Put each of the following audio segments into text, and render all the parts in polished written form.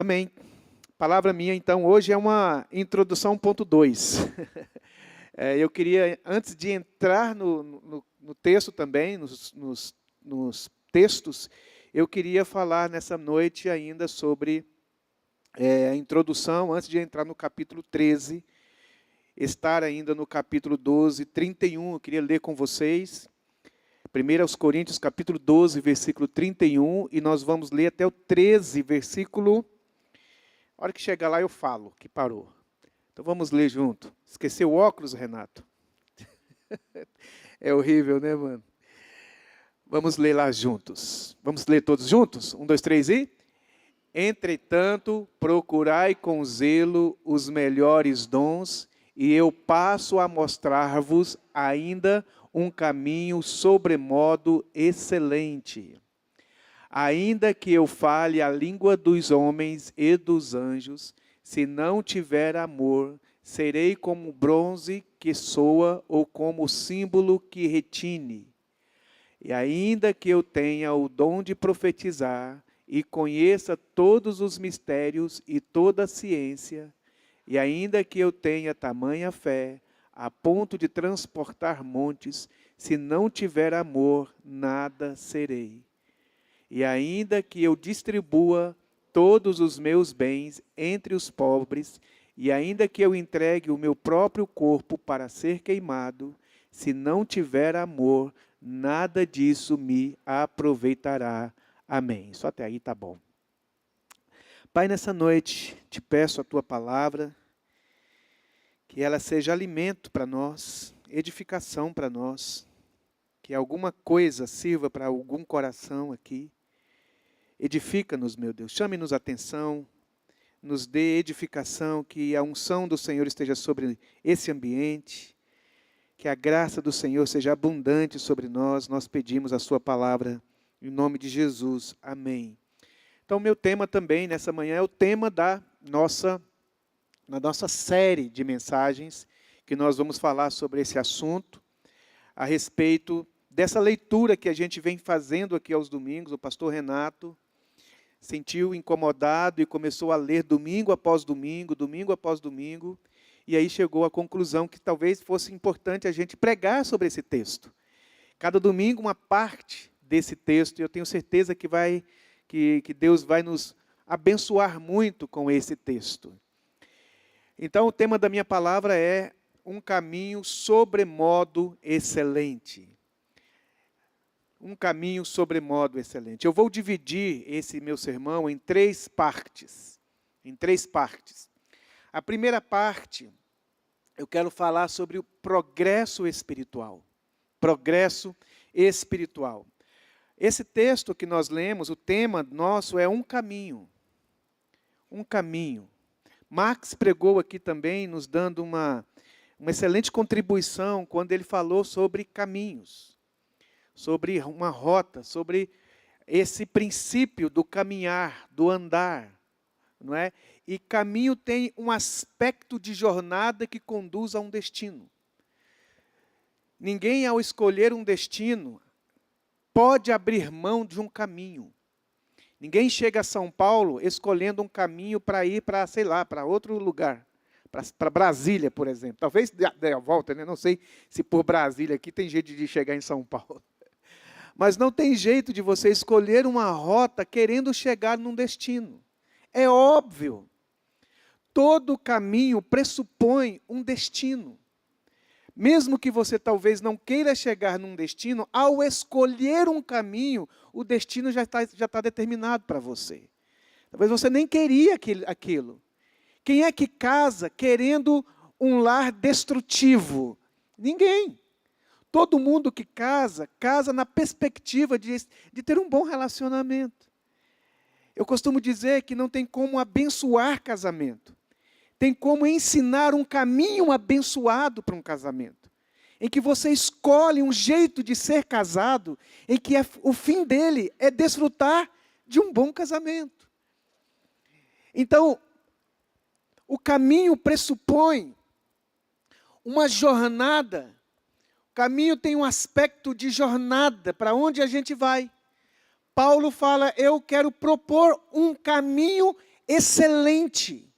Amém. Palavra minha, então, hoje é uma introdução 1.2. Eu queria, antes de entrar no texto também, nos textos, eu queria falar nessa noite ainda sobre a introdução, antes de entrar no capítulo 13, estar ainda no capítulo 12, 31, eu queria ler com vocês. 1 Coríntios, capítulo 12, versículo 31, e nós vamos ler até o 13, versículo... A hora que chegar lá eu falo que parou. Então vamos ler junto. Esqueceu o óculos, Renato? É horrível, né, mano? Vamos ler lá juntos. Vamos ler todos juntos? 1, 2, 3 e... Entretanto, procurai com zelo os melhores dons, e eu passo a mostrar-vos ainda um caminho sobremodo excelente. Ainda que eu fale a língua dos homens e dos anjos, se não tiver amor, serei como bronze que soa ou como símbolo que retine. E ainda que eu tenha o dom de profetizar e conheça todos os mistérios e toda a ciência, e ainda que eu tenha tamanha fé, a ponto de transportar montes, se não tiver amor, nada serei. E ainda que eu distribua todos os meus bens entre os pobres, e ainda que eu entregue o meu próprio corpo para ser queimado, se não tiver amor, nada disso me aproveitará. Amém. Só até aí tá bom. Pai, nessa noite, te peço a tua palavra, que ela seja alimento para nós, edificação para nós, que alguma coisa sirva para algum coração aqui. Edifica-nos, meu Deus, chame-nos a atenção, nos dê edificação, que a unção do Senhor esteja sobre esse ambiente, que a graça do Senhor seja abundante sobre nós. Nós pedimos a sua palavra em nome de Jesus. Amém. Então, o meu tema também nessa manhã é o tema da nossa série de mensagens, que nós vamos falar sobre esse assunto, a respeito dessa leitura que a gente vem fazendo aqui aos domingos. O pastor Renato sentiu incomodado e começou a ler domingo após domingo, e aí chegou à conclusão que talvez fosse importante a gente pregar sobre esse texto. Cada domingo uma parte desse texto, e eu tenho certeza que Deus vai nos abençoar muito com esse texto. Então o tema da minha palavra é um caminho sobremodo excelente. Um caminho sobremodo excelente. Eu vou dividir esse meu sermão em três partes. A primeira parte, eu quero falar sobre o progresso espiritual. Progresso espiritual. Esse texto que nós lemos, o tema nosso é um caminho. Um caminho. Marx pregou aqui também, nos dando uma excelente contribuição, quando ele falou sobre caminhos. Sobre uma rota, sobre esse princípio do caminhar, do andar, não é? E caminho tem um aspecto de jornada que conduz a um destino. Ninguém, ao escolher um destino, pode abrir mão de um caminho. Ninguém chega a São Paulo escolhendo um caminho para ir para, sei lá, para outro lugar. Para Brasília, por exemplo. Talvez dê a volta, né? Não sei se por Brasília aqui tem jeito de chegar em São Paulo. Mas não tem jeito de você escolher uma rota querendo chegar num destino. É óbvio. Todo caminho pressupõe um destino. Mesmo que você talvez não queira chegar num destino, ao escolher um caminho, o destino já está determinado para você. Talvez você nem queria aquilo. Quem é que casa querendo um lar destrutivo? Ninguém. Todo mundo que casa na perspectiva de ter um bom relacionamento. Eu costumo dizer que não tem como abençoar casamento. Tem como ensinar um caminho abençoado para um casamento. Em que você escolhe um jeito de ser casado, em que o fim dele é desfrutar de um bom casamento. Então, o caminho pressupõe uma jornada. O caminho tem um aspecto de jornada, para onde a gente vai. Paulo fala, eu quero propor um caminho excelente.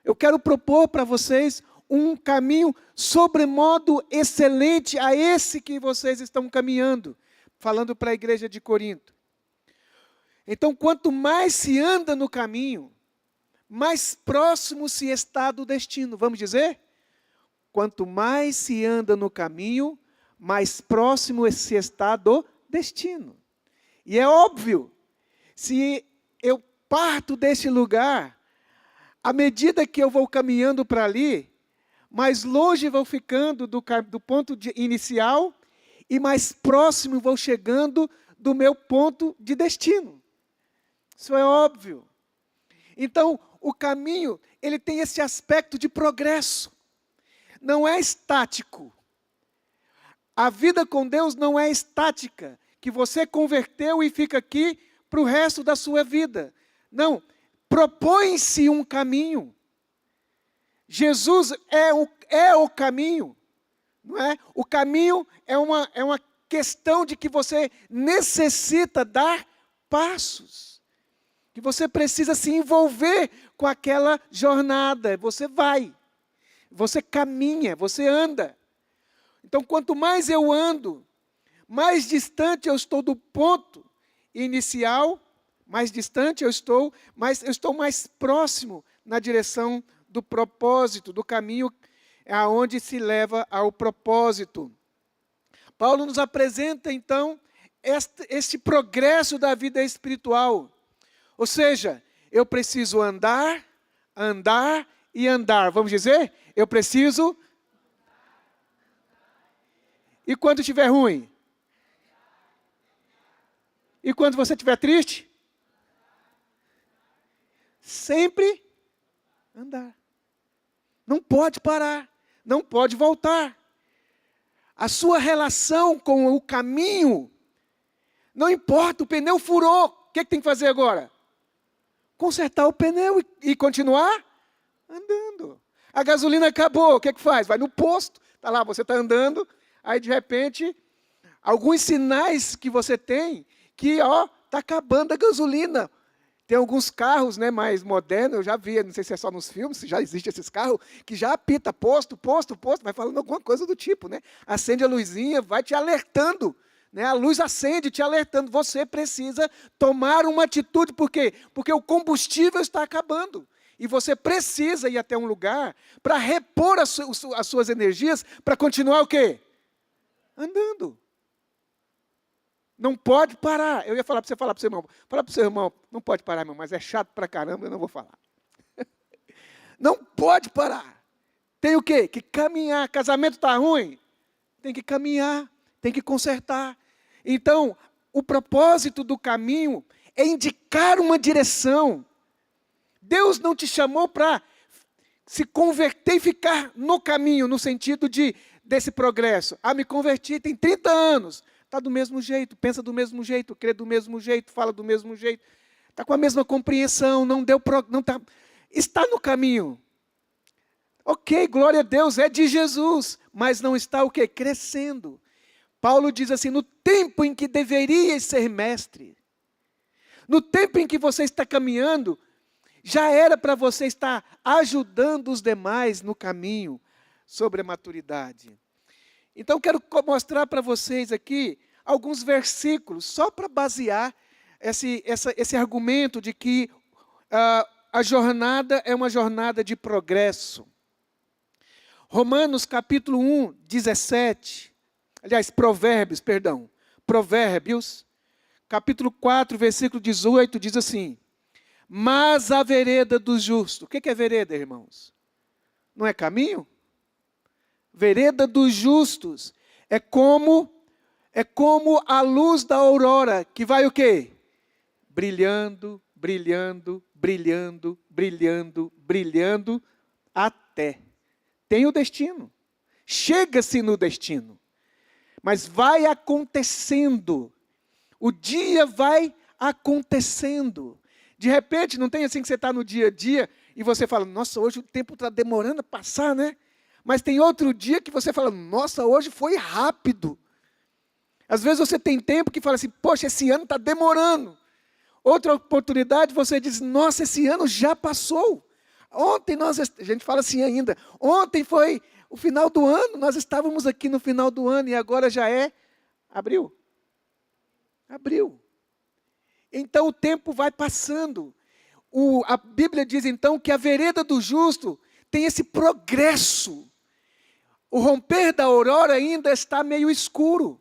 Eu quero propor para vocês um caminho sobremodo excelente a esse que vocês estão caminhando, falando para a igreja de Corinto. Então, quanto mais se anda no caminho, mais próximo se está do destino. Vamos dizer? Quanto mais se anda no caminho, mais próximo se está do destino. E é óbvio, se eu parto deste lugar, à medida que eu vou caminhando para ali, mais longe vou ficando do ponto inicial e mais próximo vou chegando do meu ponto de destino. Isso é óbvio. Então, o caminho, ele tem esse aspecto de progresso. Não é estático. A vida com Deus não é estática, que você converteu e fica aqui para o resto da sua vida. Não, propõe-se um caminho. Jesus é o caminho, não é? O caminho é uma questão de que você necessita dar passos, que você precisa se envolver com aquela jornada. Você vai, você caminha, você anda. Então, quanto mais eu ando, mais distante eu estou do ponto inicial, mais distante eu estou mais próximo na direção do propósito, do caminho aonde se leva ao propósito. Paulo nos apresenta, então, este progresso da vida espiritual. Ou seja, eu preciso andar, andar e andar. Vamos dizer? Eu preciso... E quando estiver ruim? E quando você estiver triste? Sempre andar. Não pode parar, não pode voltar. A sua relação com o caminho, não importa, o pneu furou, o que tem que fazer agora? Consertar o pneu e continuar andando. A gasolina acabou, o que faz? Vai no posto, está lá, você está andando, aí de repente, alguns sinais que você tem, que está acabando a gasolina. Tem alguns carros, né, mais modernos, eu já vi, não sei se é só nos filmes, se já existem esses carros, que já apita posto, vai falando alguma coisa do tipo, né? Acende a luzinha, vai te alertando, né? A luz acende, te alertando. Você precisa tomar uma atitude, por quê? Porque o combustível está acabando. E você precisa ir até um lugar para repor as suas energias, para continuar o quê? Andando. Não pode parar. Eu ia falar para você, falar para o seu irmão. Fala para o seu irmão, não pode parar, irmão, mas é chato para caramba, eu não vou falar. Não pode parar. Tem o quê? Que caminhar. Casamento está ruim? Tem que caminhar, tem que consertar. Então, o propósito do caminho é indicar uma direção. Deus não te chamou para se converter e ficar no caminho, no sentido desse progresso. Me converti, tem 30 anos. Está do mesmo jeito, pensa do mesmo jeito, crê do mesmo jeito, fala do mesmo jeito. Está com a mesma compreensão, está no caminho. Ok, glória a Deus, é de Jesus, mas não está o quê? Crescendo. Paulo diz assim, no tempo em que deverias ser mestre, no tempo em que você está caminhando, já era para você estar ajudando os demais no caminho sobre a maturidade. Então, quero mostrar para vocês aqui alguns versículos, só para basear esse argumento de que a jornada é uma jornada de progresso. Romanos capítulo 1, 17. Aliás, Provérbios, capítulo 4, versículo 18, diz assim: mas a vereda do justo. O que é vereda, irmãos? Não é caminho? Vereda dos justos é como a luz da aurora, que vai o quê? Brilhando, brilhando, brilhando, brilhando, brilhando, até. Tem o destino. Chega-se no destino. Mas vai acontecendo. O dia vai acontecendo. De repente, não tem assim que você está no dia a dia e você fala, nossa, hoje o tempo está demorando a passar, né? Mas tem outro dia que você fala, nossa, hoje foi rápido. Às vezes você tem tempo que fala assim, poxa, esse ano está demorando. Outra oportunidade, você diz, nossa, esse ano já passou. Ontem a gente fala assim ainda, ontem foi o final do ano, nós estávamos aqui no final do ano e agora já é abril. Abril. Então o tempo vai passando. A Bíblia diz então que a vereda do justo tem esse progresso. O romper da aurora ainda está meio escuro.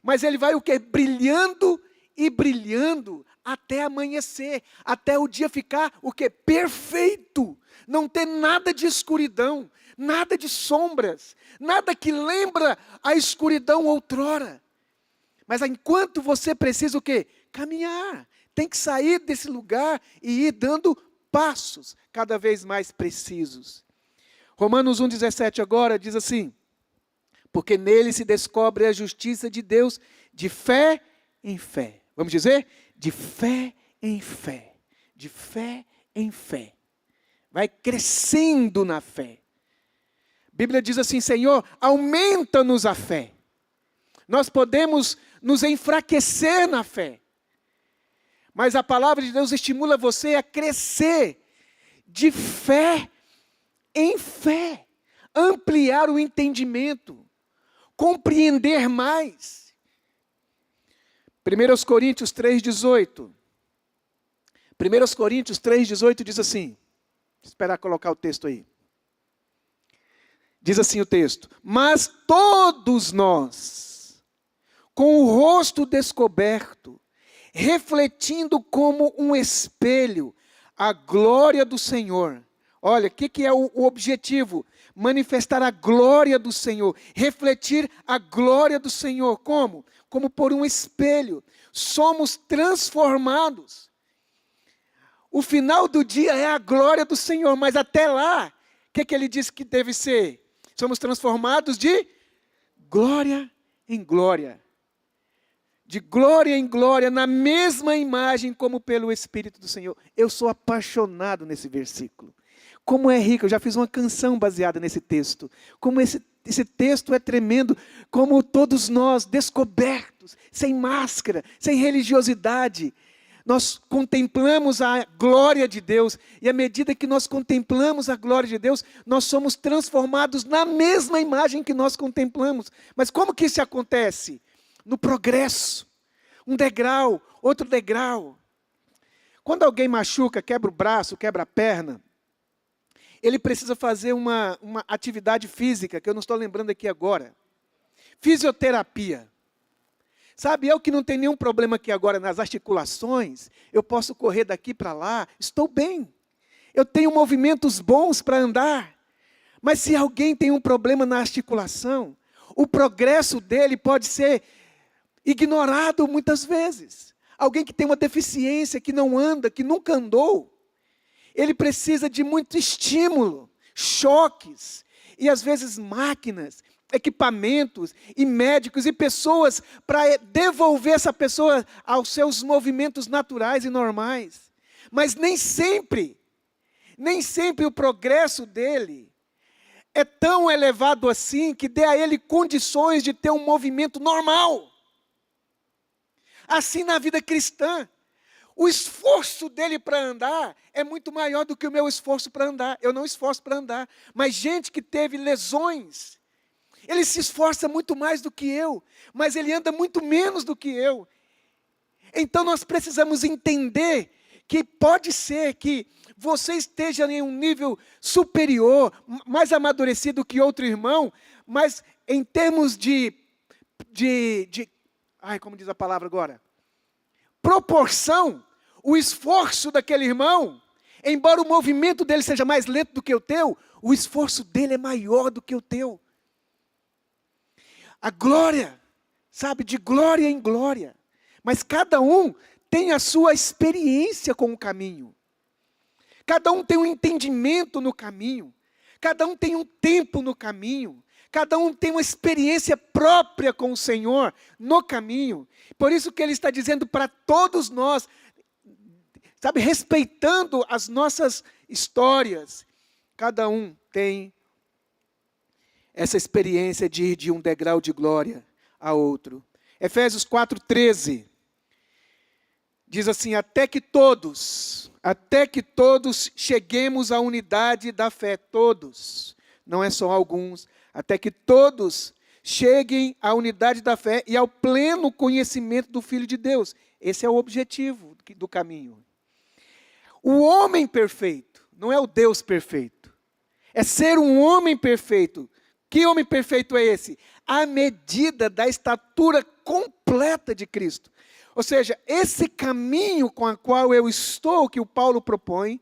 Mas ele vai o quê? Brilhando e brilhando até amanhecer. Até o dia ficar o quê? Perfeito. Não ter nada de escuridão, nada de sombras, nada que lembra a escuridão outrora. Mas enquanto você precisa o quê? Caminhar. Tem que sair desse lugar e ir dando passos cada vez mais precisos. Romanos 1,17 agora diz assim, porque nele se descobre a justiça de Deus de fé em fé. Vamos dizer? De fé em fé. De fé em fé. Vai crescendo na fé. A Bíblia diz assim, Senhor, aumenta-nos a fé. Nós podemos nos enfraquecer na fé. Mas a palavra de Deus estimula você a crescer de fé em fé. Ampliar o entendimento. Compreender mais. 1 Coríntios 3,18. 1 Coríntios 3,18 diz assim. Vou esperar colocar o texto aí. Diz assim o texto. Mas todos nós, com o rosto descoberto, refletindo como um espelho a glória do Senhor. Olha, o que é o objetivo? Manifestar a glória do Senhor, refletir a glória do Senhor. Como? Como por um espelho. Somos transformados. O final do dia é a glória do Senhor, mas até lá, o que ele disse que deve ser? Somos transformados de glória em glória. De glória em glória, na mesma imagem como pelo Espírito do Senhor. Eu sou apaixonado nesse versículo. Como é rico, eu já fiz uma canção baseada nesse texto. Como esse texto é tremendo, como todos nós, descobertos, sem máscara, sem religiosidade, nós contemplamos a glória de Deus, e à medida que nós contemplamos a glória de Deus, nós somos transformados na mesma imagem que nós contemplamos. Mas como que isso acontece? No progresso, um degrau, outro degrau. Quando alguém machuca, quebra o braço, quebra a perna, ele precisa fazer uma atividade física, que eu não estou lembrando aqui agora. Fisioterapia. Sabe, eu que não tenho nenhum problema aqui agora nas articulações, eu posso correr daqui para lá, estou bem. Eu tenho movimentos bons para andar. Mas se alguém tem um problema na articulação, o progresso dele pode ser ignorado muitas vezes. Alguém que tem uma deficiência, que não anda, que nunca andou, ele precisa de muito estímulo, choques, e às vezes máquinas, equipamentos, e médicos, e pessoas para devolver essa pessoa aos seus movimentos naturais e normais. Mas nem sempre o progresso dele é tão elevado assim, que dê a ele condições de ter um movimento normal. Assim na vida cristã, o esforço dele para andar é muito maior do que o meu esforço para andar. Eu não esforço para andar, mas gente que teve lesões, ele se esforça muito mais do que eu, mas ele anda muito menos do que eu. Então nós precisamos entender que pode ser que você esteja em um nível superior, mais amadurecido que outro irmão, mas em termos como diz a palavra agora? Proporção, o esforço daquele irmão, embora o movimento dele seja mais lento do que o teu, o esforço dele é maior do que o teu. A glória, sabe, de glória em glória. Mas cada um tem a sua experiência com o caminho. Cada um tem um entendimento no caminho. Cada um tem um tempo no caminho. Cada um tem uma experiência própria com o Senhor no caminho. Por isso que Ele está dizendo para todos nós, sabe, respeitando as nossas histórias. Cada um tem essa experiência de ir de um degrau de glória a outro. Efésios 4,13. Diz assim, até que todos cheguemos à unidade da fé, todos, não é só alguns, até que todos cheguem à unidade da fé e ao pleno conhecimento do Filho de Deus. Esse é o objetivo do caminho. O homem perfeito, não é o Deus perfeito, é ser um homem perfeito. Que homem perfeito é esse? À medida da estatura completa de Cristo. Ou seja, esse caminho com o qual eu estou, que o Paulo propõe,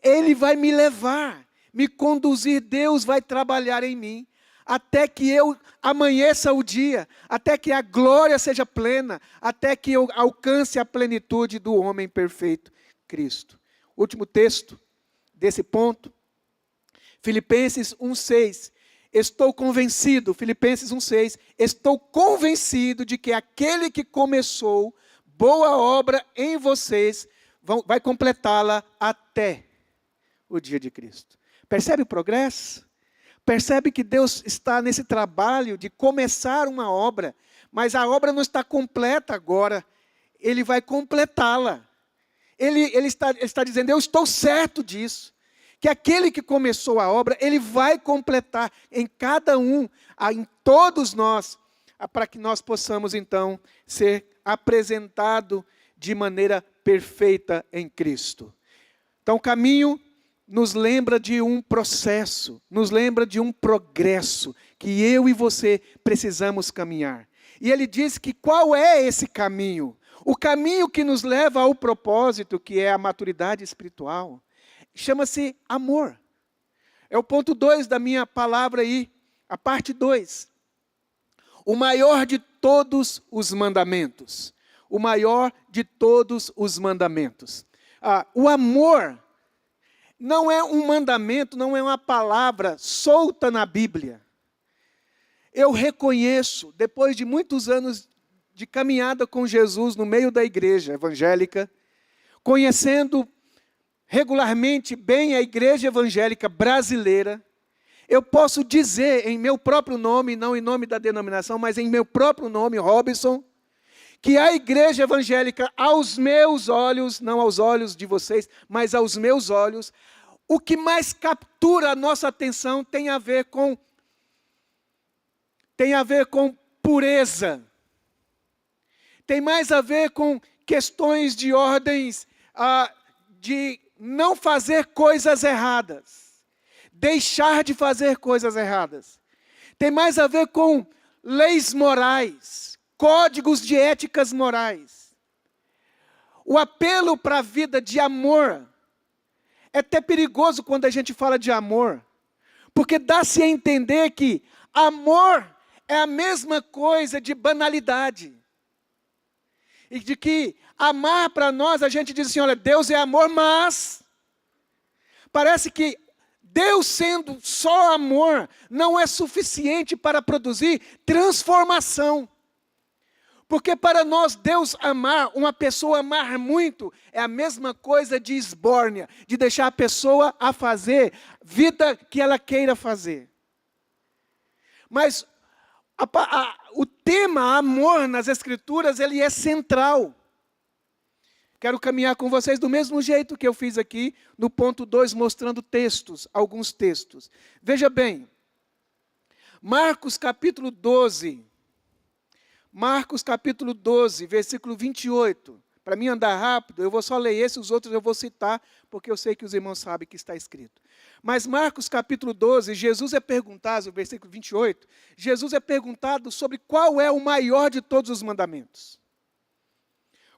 ele vai me levar, me conduzir, Deus vai trabalhar em mim, até que eu amanheça o dia, até que a glória seja plena, até que eu alcance a plenitude do homem perfeito, Cristo. Último texto desse ponto, Filipenses 1,6. Estou convencido, Filipenses 1,6, estou convencido de que aquele que começou boa obra em vocês, vai completá-la até o dia de Cristo. Percebe o progresso? Percebe que Deus está nesse trabalho de começar uma obra, mas a obra não está completa agora, Ele vai completá-la. Ele está dizendo, eu estou certo disso, que aquele que começou a obra, Ele vai completar em cada um, em todos nós, para que nós possamos então ser apresentado de maneira perfeita em Cristo. Então o caminho nos lembra de um processo, nos lembra de um progresso que eu e você precisamos caminhar. E ele diz que qual é esse caminho? O caminho que nos leva ao propósito, que é a maturidade espiritual, chama-se amor. É o ponto 2 da minha palavra aí, a parte 2. O maior de todos os mandamentos. O maior de todos os mandamentos. O amor não é um mandamento, não é uma palavra solta na Bíblia. Eu reconheço, depois de muitos anos de caminhada com Jesus no meio da igreja evangélica, conhecendo regularmente bem a igreja evangélica brasileira, eu posso dizer em meu próprio nome, não em nome da denominação, mas em meu próprio nome, Robinson, que a igreja evangélica, aos meus olhos, não aos olhos de vocês, mas aos meus olhos, o que mais captura a nossa atenção tem a ver com pureza. Tem mais a ver com questões de ordens de não fazer coisas erradas. Deixar de fazer coisas erradas. Tem mais a ver com leis morais, códigos de éticas morais. O apelo para a vida de amor é até perigoso quando a gente fala de amor, porque dá-se a entender que amor é a mesma coisa de banalidade. E de que amar para nós, a gente diz assim, olha, Deus é amor, mas parece que Deus sendo só amor, não é suficiente para produzir transformação. Porque para nós, Deus amar, uma pessoa amar muito, é a mesma coisa de esbórnia, de deixar a pessoa a fazer vida que ela queira fazer. Mas o tema amor nas Escrituras, ele é central. Quero caminhar com vocês do mesmo jeito que eu fiz aqui, no ponto 2, mostrando textos, alguns textos. Veja bem, Marcos capítulo 12, versículo 28. Para mim andar rápido, eu vou só ler esse, os outros eu vou citar, porque eu sei que os irmãos sabem que está escrito. Mas Marcos capítulo 12, Jesus é perguntado, versículo 28, Jesus é perguntado sobre qual é o maior de todos os mandamentos.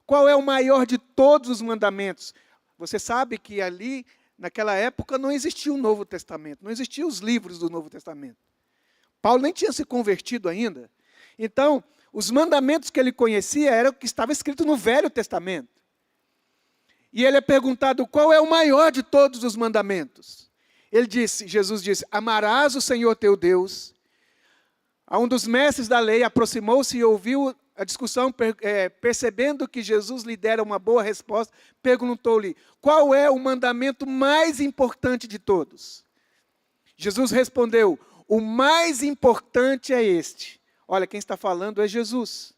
Qual é o maior de todos os mandamentos? Você sabe que ali, naquela época, não existia o Novo Testamento, não existiam os livros do Novo Testamento. Paulo nem tinha se convertido ainda. Então, os mandamentos que ele conhecia eram o que estava escrito no Velho Testamento. E ele é perguntado, qual é o maior de todos os mandamentos? Jesus disse, amarás o Senhor teu Deus. Um dos mestres da lei aproximou-se e ouviu a discussão, percebendo que Jesus lhe dera uma boa resposta, perguntou-lhe, qual é o mandamento mais importante de todos? Jesus respondeu, o mais importante é este. Olha, quem está falando é Jesus.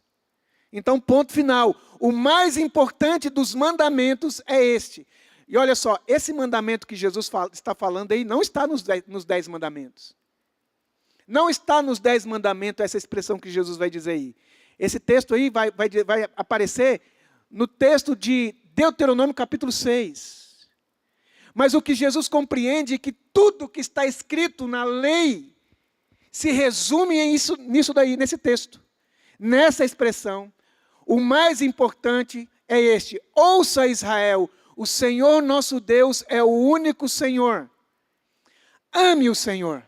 Então, ponto final. O mais importante dos mandamentos é este. E olha só, esse mandamento que Jesus está falando aí não está nos 10 mandamentos. Não está nos 10 mandamentos essa expressão que Jesus vai dizer aí. Esse texto aí vai aparecer no texto de Deuteronômio capítulo 6. Mas o que Jesus compreende é que tudo que está escrito na lei se resume nisso daí, nesse texto. Nessa expressão, o mais importante é este: ouça Israel, o Senhor nosso Deus é o único Senhor. Ame o Senhor.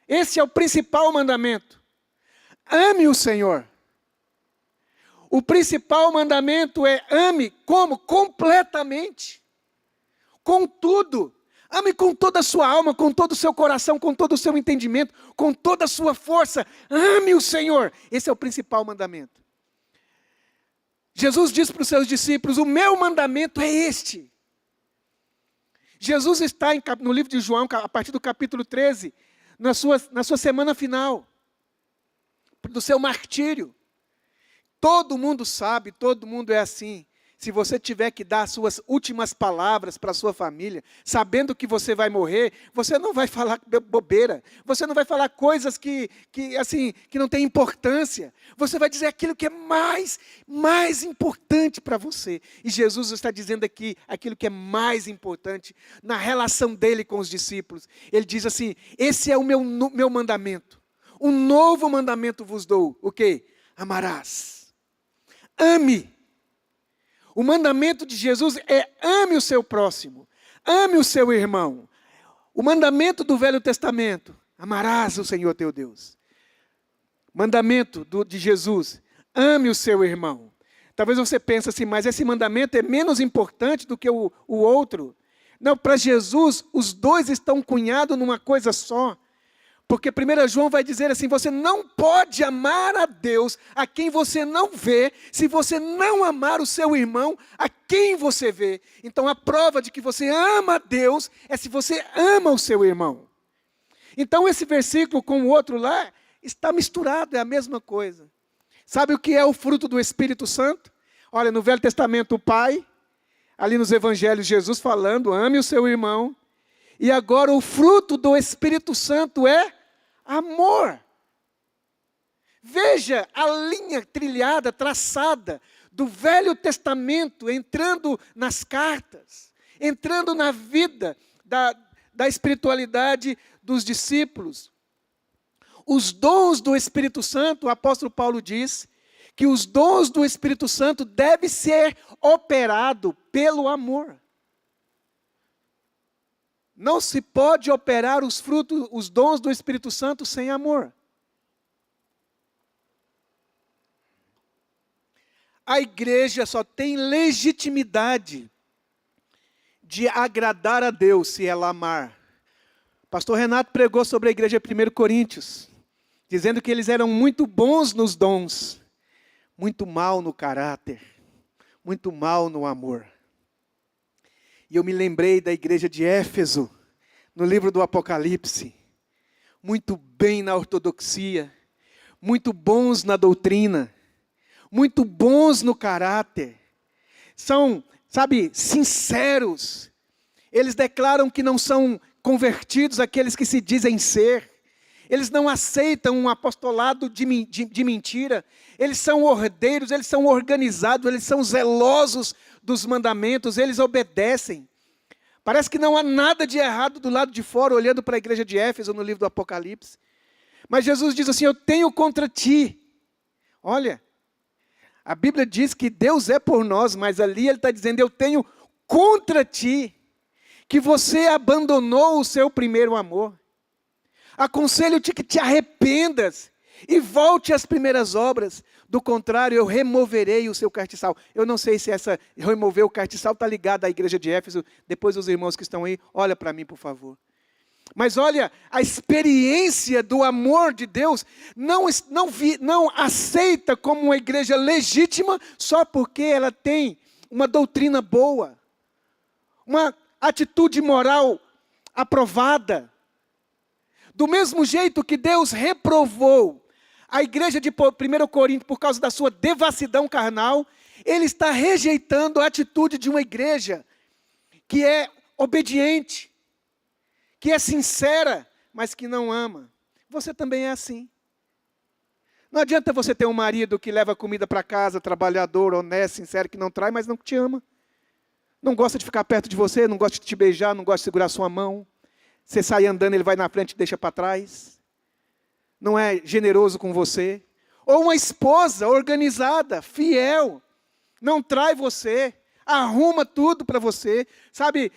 Esse é o principal mandamento. Ame o Senhor. O principal mandamento é ame como? Completamente. Com tudo. Ame com toda a sua alma, com todo o seu coração, com todo o seu entendimento, com toda a sua força. Ame o Senhor. Esse é o principal mandamento. Jesus disse para os seus discípulos: o meu mandamento é este. Jesus está no livro de João, a partir do capítulo 13, na sua semana final, do seu martírio. Todo mundo sabe, todo mundo é assim. Se você tiver que dar as suas últimas palavras para a sua família, sabendo que você vai morrer, você não vai falar bobeira. Você não vai falar coisas que não têm importância. Você vai dizer aquilo que é mais importante para você. E Jesus está dizendo aqui aquilo que é mais importante na relação dele com os discípulos. Ele diz assim: esse é o meu mandamento. Um novo mandamento vos dou. O quê? Amarás. Ame. O mandamento de Jesus é: ame o seu próximo, ame o seu irmão. O mandamento do Velho Testamento: amarás o Senhor teu Deus. Mandamento de Jesus: ame o seu irmão. Talvez você pense assim: mas esse mandamento é menos importante do que o outro. Não, para Jesus, os dois estão cunhados numa coisa só. Porque 1 João vai dizer assim: você não pode amar a Deus a quem você não vê, se você não amar o seu irmão a quem você vê. Então a prova de que você ama a Deus é se você ama o seu irmão. Então esse versículo com o outro lá está misturado, é a mesma coisa. Sabe o que é o fruto do Espírito Santo? Olha, no Velho Testamento o Pai, ali nos Evangelhos Jesus falando: ame o seu irmão. E agora o fruto do Espírito Santo é amor. Veja a linha trilhada, traçada, do Velho Testamento, entrando nas cartas, entrando na vida da espiritualidade dos discípulos. Os dons do Espírito Santo, o apóstolo Paulo diz que os dons do Espírito Santo devem ser operados pelo amor. Não se pode operar os frutos, os dons do Espírito Santo sem amor. A igreja só tem legitimidade de agradar a Deus se ela amar. Pastor Renato pregou sobre a igreja de 1 Coríntios, dizendo que eles eram muito bons nos dons, muito mal no caráter, muito mal no amor. E eu me lembrei da igreja de Éfeso, no livro do Apocalipse. Muito bem na ortodoxia, muito bons na doutrina, muito bons no caráter. São, sinceros. Eles declaram que não são convertidos aqueles que se dizem ser. Eles não aceitam um apostolado de mentira. Eles são ordeiros, eles são organizados, eles são zelosos dos mandamentos, eles obedecem. Parece que não há nada de errado do lado de fora, olhando para a igreja de Éfeso no livro do Apocalipse. Mas Jesus diz assim: eu tenho contra ti. Olha, a Bíblia diz que Deus é por nós, mas ali ele está dizendo: eu tenho contra ti, que você abandonou o seu primeiro amor. Aconselho-te que te arrependas e volte às primeiras obras. Do contrário, eu removerei o seu castiçal. Eu não sei se essa remover o castiçal está ligada à igreja de Éfeso. Depois os irmãos que estão aí, olha para mim, por favor. Mas olha, a experiência do amor de Deus não aceita como uma igreja legítima só porque ela tem uma doutrina boa, uma atitude moral aprovada. Do mesmo jeito que Deus reprovou a igreja de 1 Coríntios, por causa da sua devassidão carnal, ele está rejeitando a atitude de uma igreja que é obediente, que é sincera, mas que não ama. Você também é assim. Não adianta você ter um marido que leva comida para casa, trabalhador, honesto, sincero, que não trai, mas não te ama. Não gosta de ficar perto de você, não gosta de te beijar, não gosta de segurar sua mão. Você sai andando, ele vai na frente e deixa para trás. Não é generoso com você. Ou uma esposa organizada, fiel, não trai você, arruma tudo para você, sabe?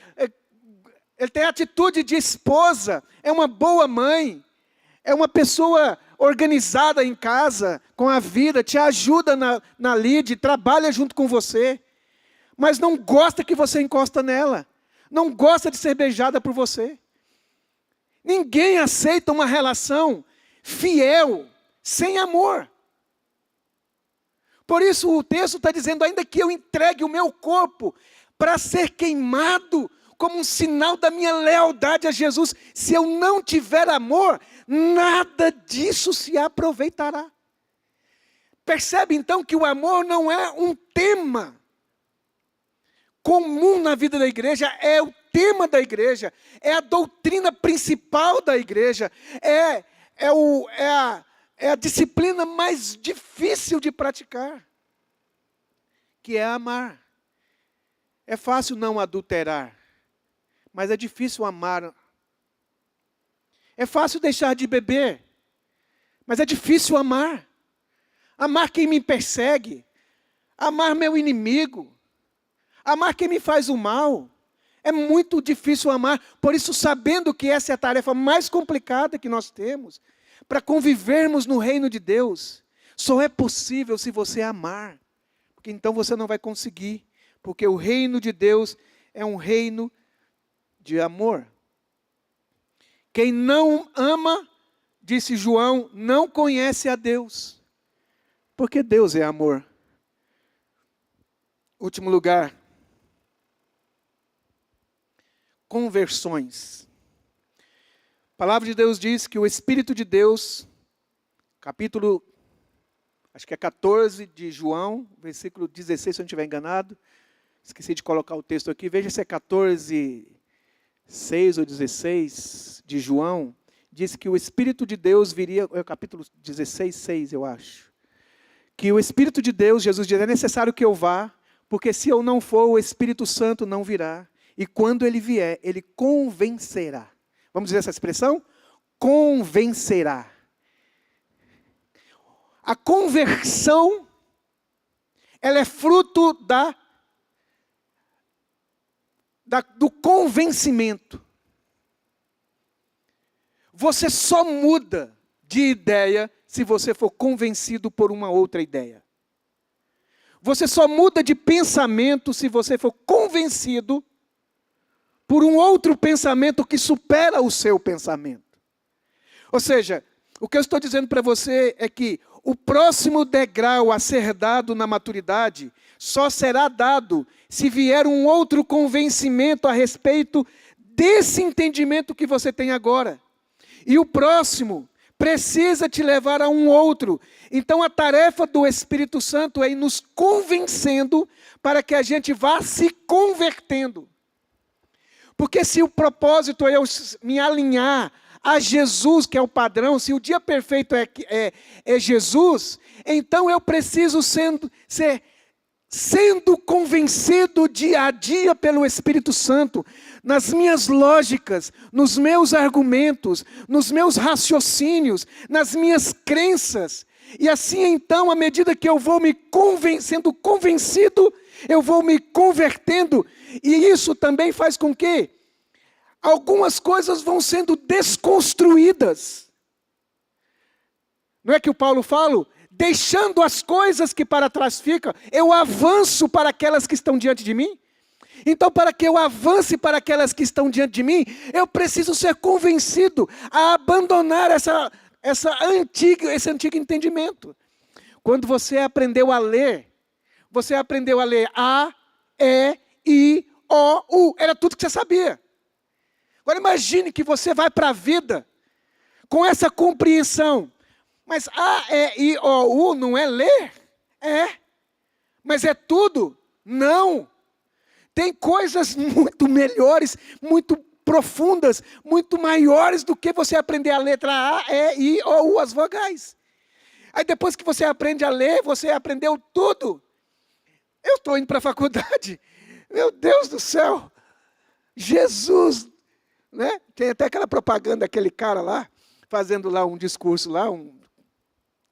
Ele tem atitude de esposa, é uma boa mãe, é uma pessoa organizada em casa, com a vida, te ajuda na lide, trabalha junto com você, mas não gosta que você encosta nela, não gosta de ser beijada por você. Ninguém aceita uma relação fiel, sem amor. Por isso o texto está dizendo, ainda que eu entregue o meu corpo para ser queimado, como um sinal da minha lealdade a Jesus, se eu não tiver amor, nada disso se aproveitará. Percebe então que o amor não é um tema comum na vida da igreja, é o tema da igreja, é a doutrina principal da igreja, é a disciplina mais difícil de praticar, que é amar. É fácil não adulterar, mas é difícil amar. É fácil deixar de beber, mas é difícil amar. Amar quem me persegue, amar meu inimigo, amar quem me faz o mal. É muito difícil amar, por isso, sabendo que essa é a tarefa mais complicada que nós temos, para convivermos no reino de Deus, só é possível se você amar, porque então você não vai conseguir, porque o reino de Deus é um reino de amor. Quem não ama, disse João, não conhece a Deus, porque Deus é amor. Último lugar, conversões. A palavra de Deus diz que o Espírito de Deus, capítulo, acho que é 14 de João, versículo 16, se eu não estiver enganado. Esqueci de colocar o texto aqui, veja se é 14, 6 ou 16 de João. Diz que o Espírito de Deus viria, é o capítulo 16, 6 eu acho. Que o Espírito de Deus, Jesus diz, é necessário que eu vá, porque se eu não for, o Espírito Santo não virá. E quando ele vier, ele convencerá. Vamos dizer essa expressão? Convencerá. A conversão, ela é fruto do convencimento. Você só muda de ideia se você for convencido por uma outra ideia. Você só muda de pensamento se você for convencido por um outro pensamento que supera o seu pensamento. Ou seja, o que eu estou dizendo para você é que o próximo degrau a ser dado na maturidade só será dado se vier um outro convencimento a respeito desse entendimento que você tem agora. E o próximo precisa te levar a um outro. Então a tarefa do Espírito Santo é ir nos convencendo para que a gente vá se convertendo. Porque se o propósito é eu me alinhar a Jesus, que é o padrão, se o dia perfeito é Jesus, então eu preciso sendo convencido dia a dia pelo Espírito Santo, nas minhas lógicas, nos meus argumentos, nos meus raciocínios, nas minhas crenças. E assim então, à medida que eu vou sendo convencido, eu vou me convertendo, e isso também faz com que algumas coisas vão sendo desconstruídas. Não é que o Paulo fala? Deixando as coisas que para trás ficam, eu avanço para aquelas que estão diante de mim. Então, para que eu avance para aquelas que estão diante de mim, eu preciso ser convencido a abandonar esse antigo entendimento. Quando você aprendeu a ler A, E, I, O, U. Era tudo que você sabia. Agora imagine que você vai para a vida com essa compreensão. Mas A, E, I, O, U não é ler? É. Mas é tudo? Não. Tem coisas muito melhores, muito profundas, muito maiores do que você aprender a letra A, E, I, O, U, as vogais. Aí depois que você aprende a ler, você aprendeu tudo. Eu estou indo para a faculdade. Meu Deus do céu. Jesus, né? Tem até aquela propaganda, aquele cara lá, fazendo lá um discurso lá, um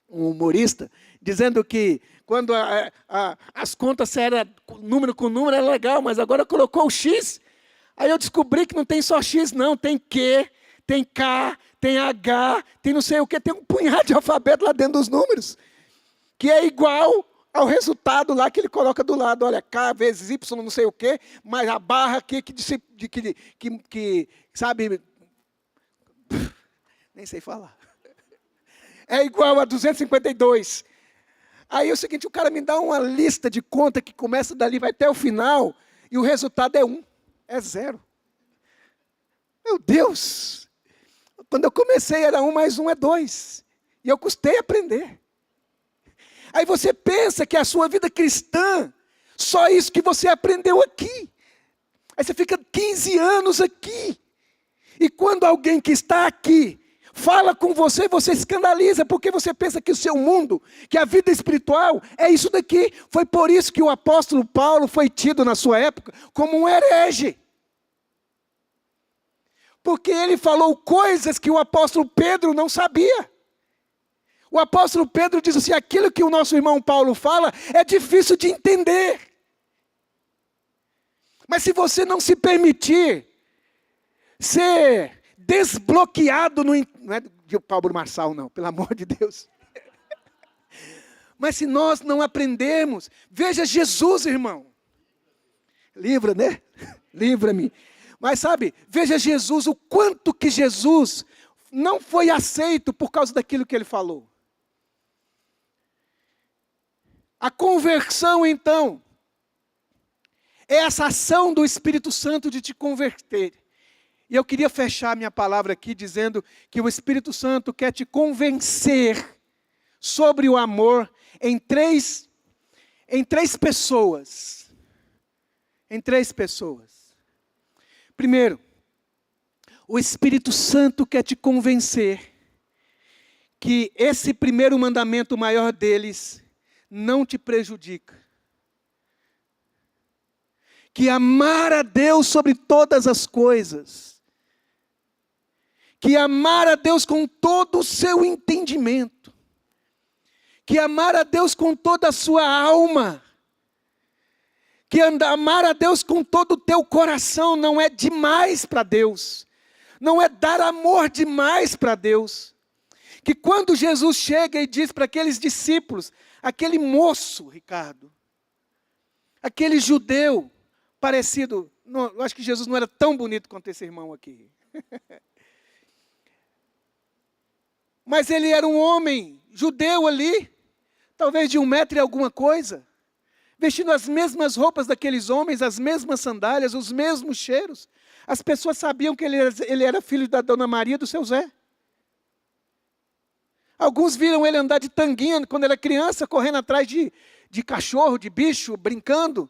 humorista, dizendo que quando as contas eram número com número, era legal, mas agora colocou o X. Aí eu descobri que não tem só X, não. Tem Q, tem K, tem H, tem não sei o que, tem um punhado de alfabeto lá dentro dos números, que é igual ao resultado lá que ele coloca do lado. Olha, K vezes Y, não sei o quê, mas a barra aqui que sabe, nem sei falar. É igual a 252. Aí é o seguinte, o cara me dá uma lista de conta que começa dali, vai até o final, e o resultado é 1, é 0. Meu Deus! Quando eu comecei era 1 mais 1 é 2. E eu custei aprender. Aí você pensa que a sua vida cristã, só isso que você aprendeu aqui. Aí você fica 15 anos aqui. E quando alguém que está aqui fala com você, você escandaliza, porque você pensa que o seu mundo, que a vida espiritual é isso daqui. Foi por isso que o apóstolo Paulo foi tido na sua época como um herege. Porque ele falou coisas que o apóstolo Pedro não sabia. O apóstolo Pedro diz assim, aquilo que o nosso irmão Paulo fala é difícil de entender. Mas se você não se permitir ser desbloqueado, não é de Pablo Marçal não, pelo amor de Deus. Mas se nós não aprendermos, veja Jesus, irmão. Livra, né? Livra-me. Mas sabe, veja Jesus, o quanto que Jesus não foi aceito por causa daquilo que ele falou. A conversão, então, é essa ação do Espírito Santo de te converter. E eu queria fechar minha palavra aqui dizendo que o Espírito Santo quer te convencer sobre o amor em três pessoas. Em 3 pessoas. Primeiro, o Espírito Santo quer te convencer que esse primeiro mandamento, o maior deles, não te prejudica. Que amar a Deus sobre todas as coisas. Que amar a Deus com todo o seu entendimento. Que amar a Deus com toda a sua alma. Que amar a Deus com todo o teu coração não é demais para Deus. Não é dar amor demais para Deus. Que quando Jesus chega e diz para aqueles discípulos, aquele moço, Ricardo, aquele judeu parecido, não, eu acho que Jesus não era tão bonito quanto esse irmão aqui. Mas ele era um homem judeu ali, talvez de 1 metro e alguma coisa, vestindo as mesmas roupas daqueles homens, as mesmas sandálias, os mesmos cheiros. As pessoas sabiam que ele era filho da Dona Maria do seu Zé. Alguns viram ele andar de tanguinha quando era criança, correndo atrás de cachorro, de bicho, brincando.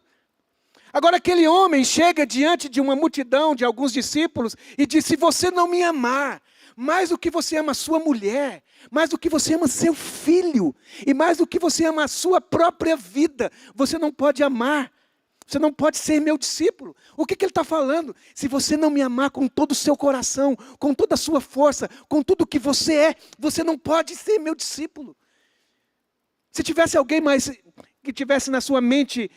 Agora aquele homem chega diante de uma multidão, de alguns discípulos, e diz, se você não me amar, mais do que você ama a sua mulher, mais do que você ama seu filho, e mais do que você ama a sua própria vida, você não pode amar, você não pode ser meu discípulo. O que ele está falando? Se você não me amar com todo o seu coração, com toda a sua força, com tudo que você é, você não pode ser meu discípulo. Se tivesse alguém mais que tivesse na sua mente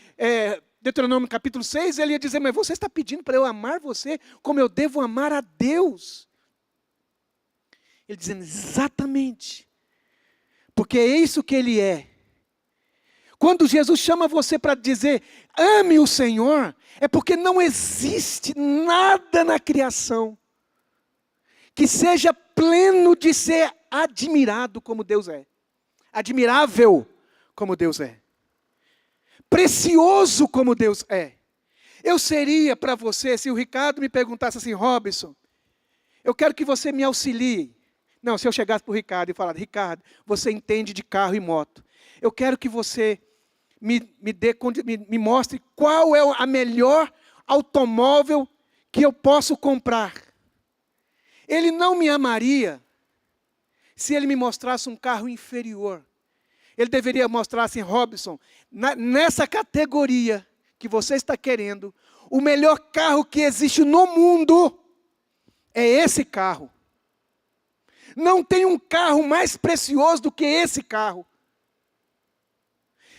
Deuteronômio capítulo 6, ele ia dizer, mas você está pedindo para eu amar você como eu devo amar a Deus. Ele dizendo, exatamente, porque é isso que ele é. Quando Jesus chama você para dizer, ame o Senhor, é porque não existe nada na criação que seja pleno de ser admirado como Deus é. Admirável como Deus é. Precioso como Deus é. Eu seria para você, se o Ricardo me perguntasse assim, Robson, eu quero que você me auxilie. Não, se eu chegasse para o Ricardo e falasse, Ricardo, você entende de carro e moto. Eu quero que você me mostre qual é a melhor automóvel que eu posso comprar. Ele não me amaria se ele me mostrasse um carro inferior. Ele deveria mostrar assim, Robson, nessa categoria que você está querendo, o melhor carro que existe no mundo é esse carro. Não tem um carro mais precioso do que esse carro.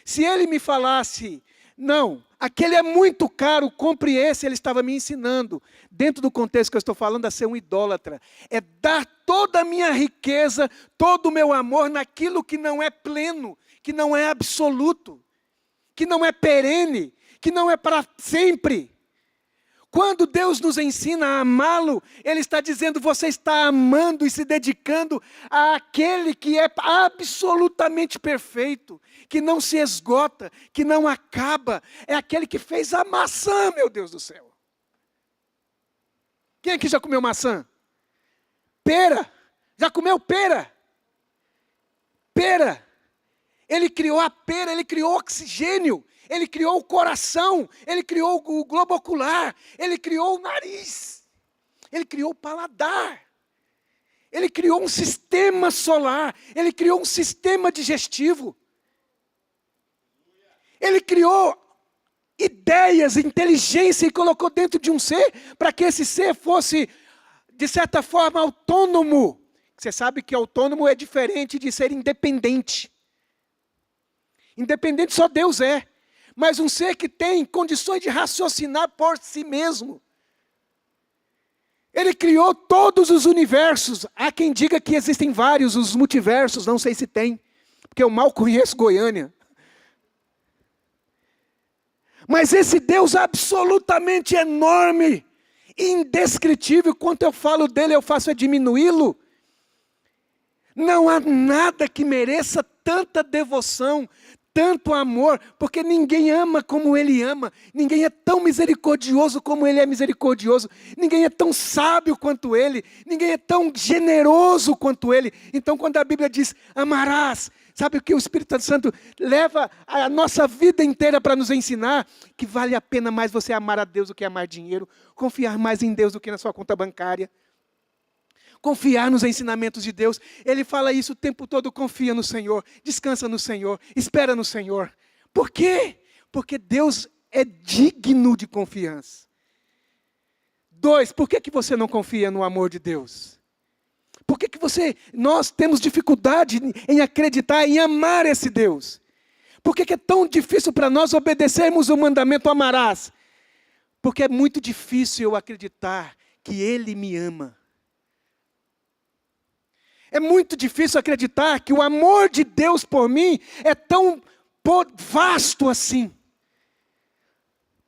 Se ele me falasse, não, aquele é muito caro, compre esse, ele estava me ensinando, dentro do contexto que eu estou falando, a ser um idólatra. É dar toda a minha riqueza, todo o meu amor naquilo que não é pleno, que não é absoluto, que não é perene, que não é para sempre. Quando Deus nos ensina a amá-lo, Ele está dizendo, você está amando e se dedicando àquele que é absolutamente perfeito, que não se esgota, que não acaba. É aquele que fez a maçã, meu Deus do céu. Quem aqui já comeu maçã? Pera. Já comeu pera? Pera. Ele criou a pera, Ele criou oxigênio. Ele criou o coração, Ele criou o globo ocular, Ele criou o nariz, Ele criou o paladar, Ele criou um sistema solar, Ele criou um sistema digestivo, Ele criou ideias, inteligência e colocou dentro de um ser, para que esse ser fosse, de certa forma, autônomo. Você sabe que autônomo é diferente de ser independente. Independente só Deus é. Mas um ser que tem condições de raciocinar por si mesmo. Ele criou todos os universos. Há quem diga que existem vários, os multiversos, não sei se tem, porque eu mal conheço Goiânia. Mas esse Deus absolutamente enorme, indescritível, quanto eu falo dele, eu faço é diminuí-lo. Não há nada que mereça tanta devoção, tanto amor, porque ninguém ama como Ele ama, ninguém é tão misericordioso como Ele é misericordioso, ninguém é tão sábio quanto Ele, ninguém é tão generoso quanto Ele. Então quando a Bíblia diz, amarás, sabe o que o Espírito Santo leva a nossa vida inteira para nos ensinar? Que vale a pena mais você amar a Deus do que amar dinheiro, confiar mais em Deus do que na sua conta bancária. Confiar nos ensinamentos de Deus. Ele fala isso o tempo todo, confia no Senhor, descansa no Senhor, espera no Senhor. Por quê? Porque Deus é digno de confiança. 2, por que você não confia no amor de Deus? Por que nós temos dificuldade em acreditar, em amar esse Deus? Por que é tão difícil para nós obedecermos o mandamento amarás? Porque é muito difícil eu acreditar que Ele me ama. É muito difícil acreditar que o amor de Deus por mim é tão vasto assim.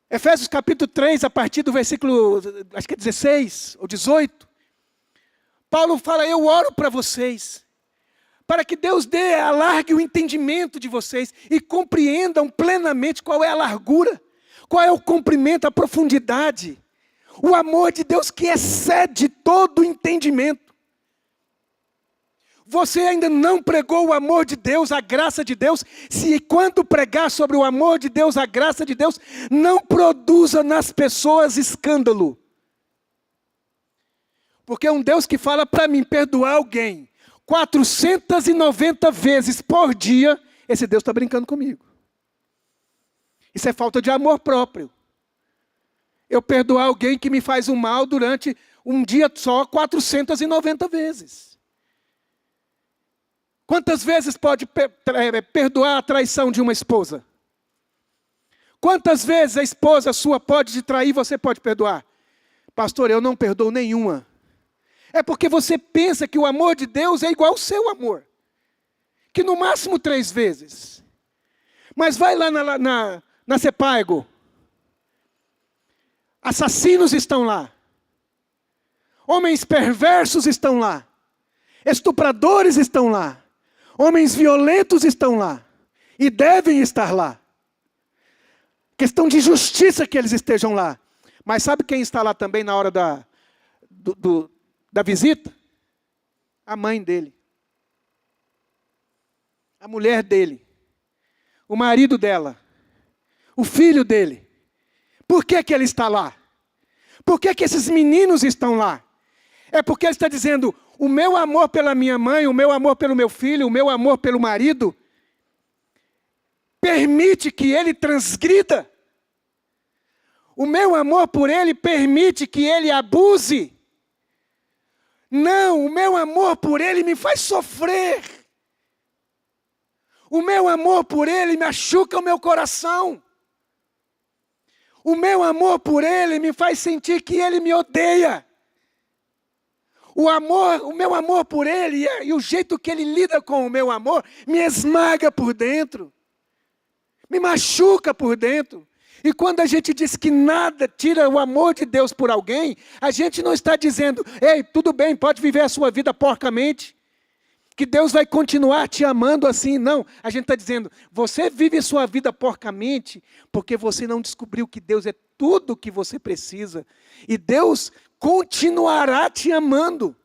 Efésios capítulo 3, a partir do versículo, acho que é 16 ou 18. Paulo fala, eu oro para vocês, para que Deus alargue o entendimento de vocês e compreendam plenamente qual é a largura, qual é o comprimento, a profundidade. O amor de Deus que excede todo o entendimento. Você ainda não pregou o amor de Deus, a graça de Deus, se quando pregar sobre o amor de Deus, a graça de Deus, não produza nas pessoas escândalo. Porque um Deus que fala para mim perdoar alguém 490 vezes por dia, esse Deus está brincando comigo. Isso é falta de amor próprio. Eu perdoar alguém que me faz um mal durante um dia só 490 vezes. Quantas vezes pode perdoar a traição de uma esposa? Quantas vezes a esposa sua pode te trair e você pode perdoar? Pastor, eu não perdoo nenhuma. É porque você pensa que o amor de Deus é igual ao seu amor. Que no máximo 3 vezes. Mas vai lá na Sepaigo. Assassinos estão lá. Homens perversos estão lá. Estupradores estão lá. Homens violentos estão lá. E devem estar lá. Questão de justiça que eles estejam lá. Mas sabe quem está lá também na hora da visita? a mãe dele, a mulher dele, o marido dela, o filho dele. Por que que ele está lá? Por que que esses meninos estão lá? É porque ele está dizendo, o meu amor pela minha mãe, o meu amor pelo meu filho, o meu amor pelo marido, permite que ele transgrida. O meu amor por ele permite que ele abuse. Não, o meu amor por ele me faz sofrer. O meu amor por ele machuca o meu coração. O meu amor por ele me faz sentir que ele me odeia. O meu amor por ele e o jeito que ele lida com o meu amor me esmaga por dentro. Me machuca por dentro. E quando a gente diz que nada tira o amor de Deus por alguém, a gente não está dizendo, ei, tudo bem, pode viver a sua vida porcamente, que Deus vai continuar te amando assim. Não, a gente está dizendo, você vive a sua vida porcamente, porque você não descobriu que Deus é tudo o que você precisa. E Deus continuará te amando.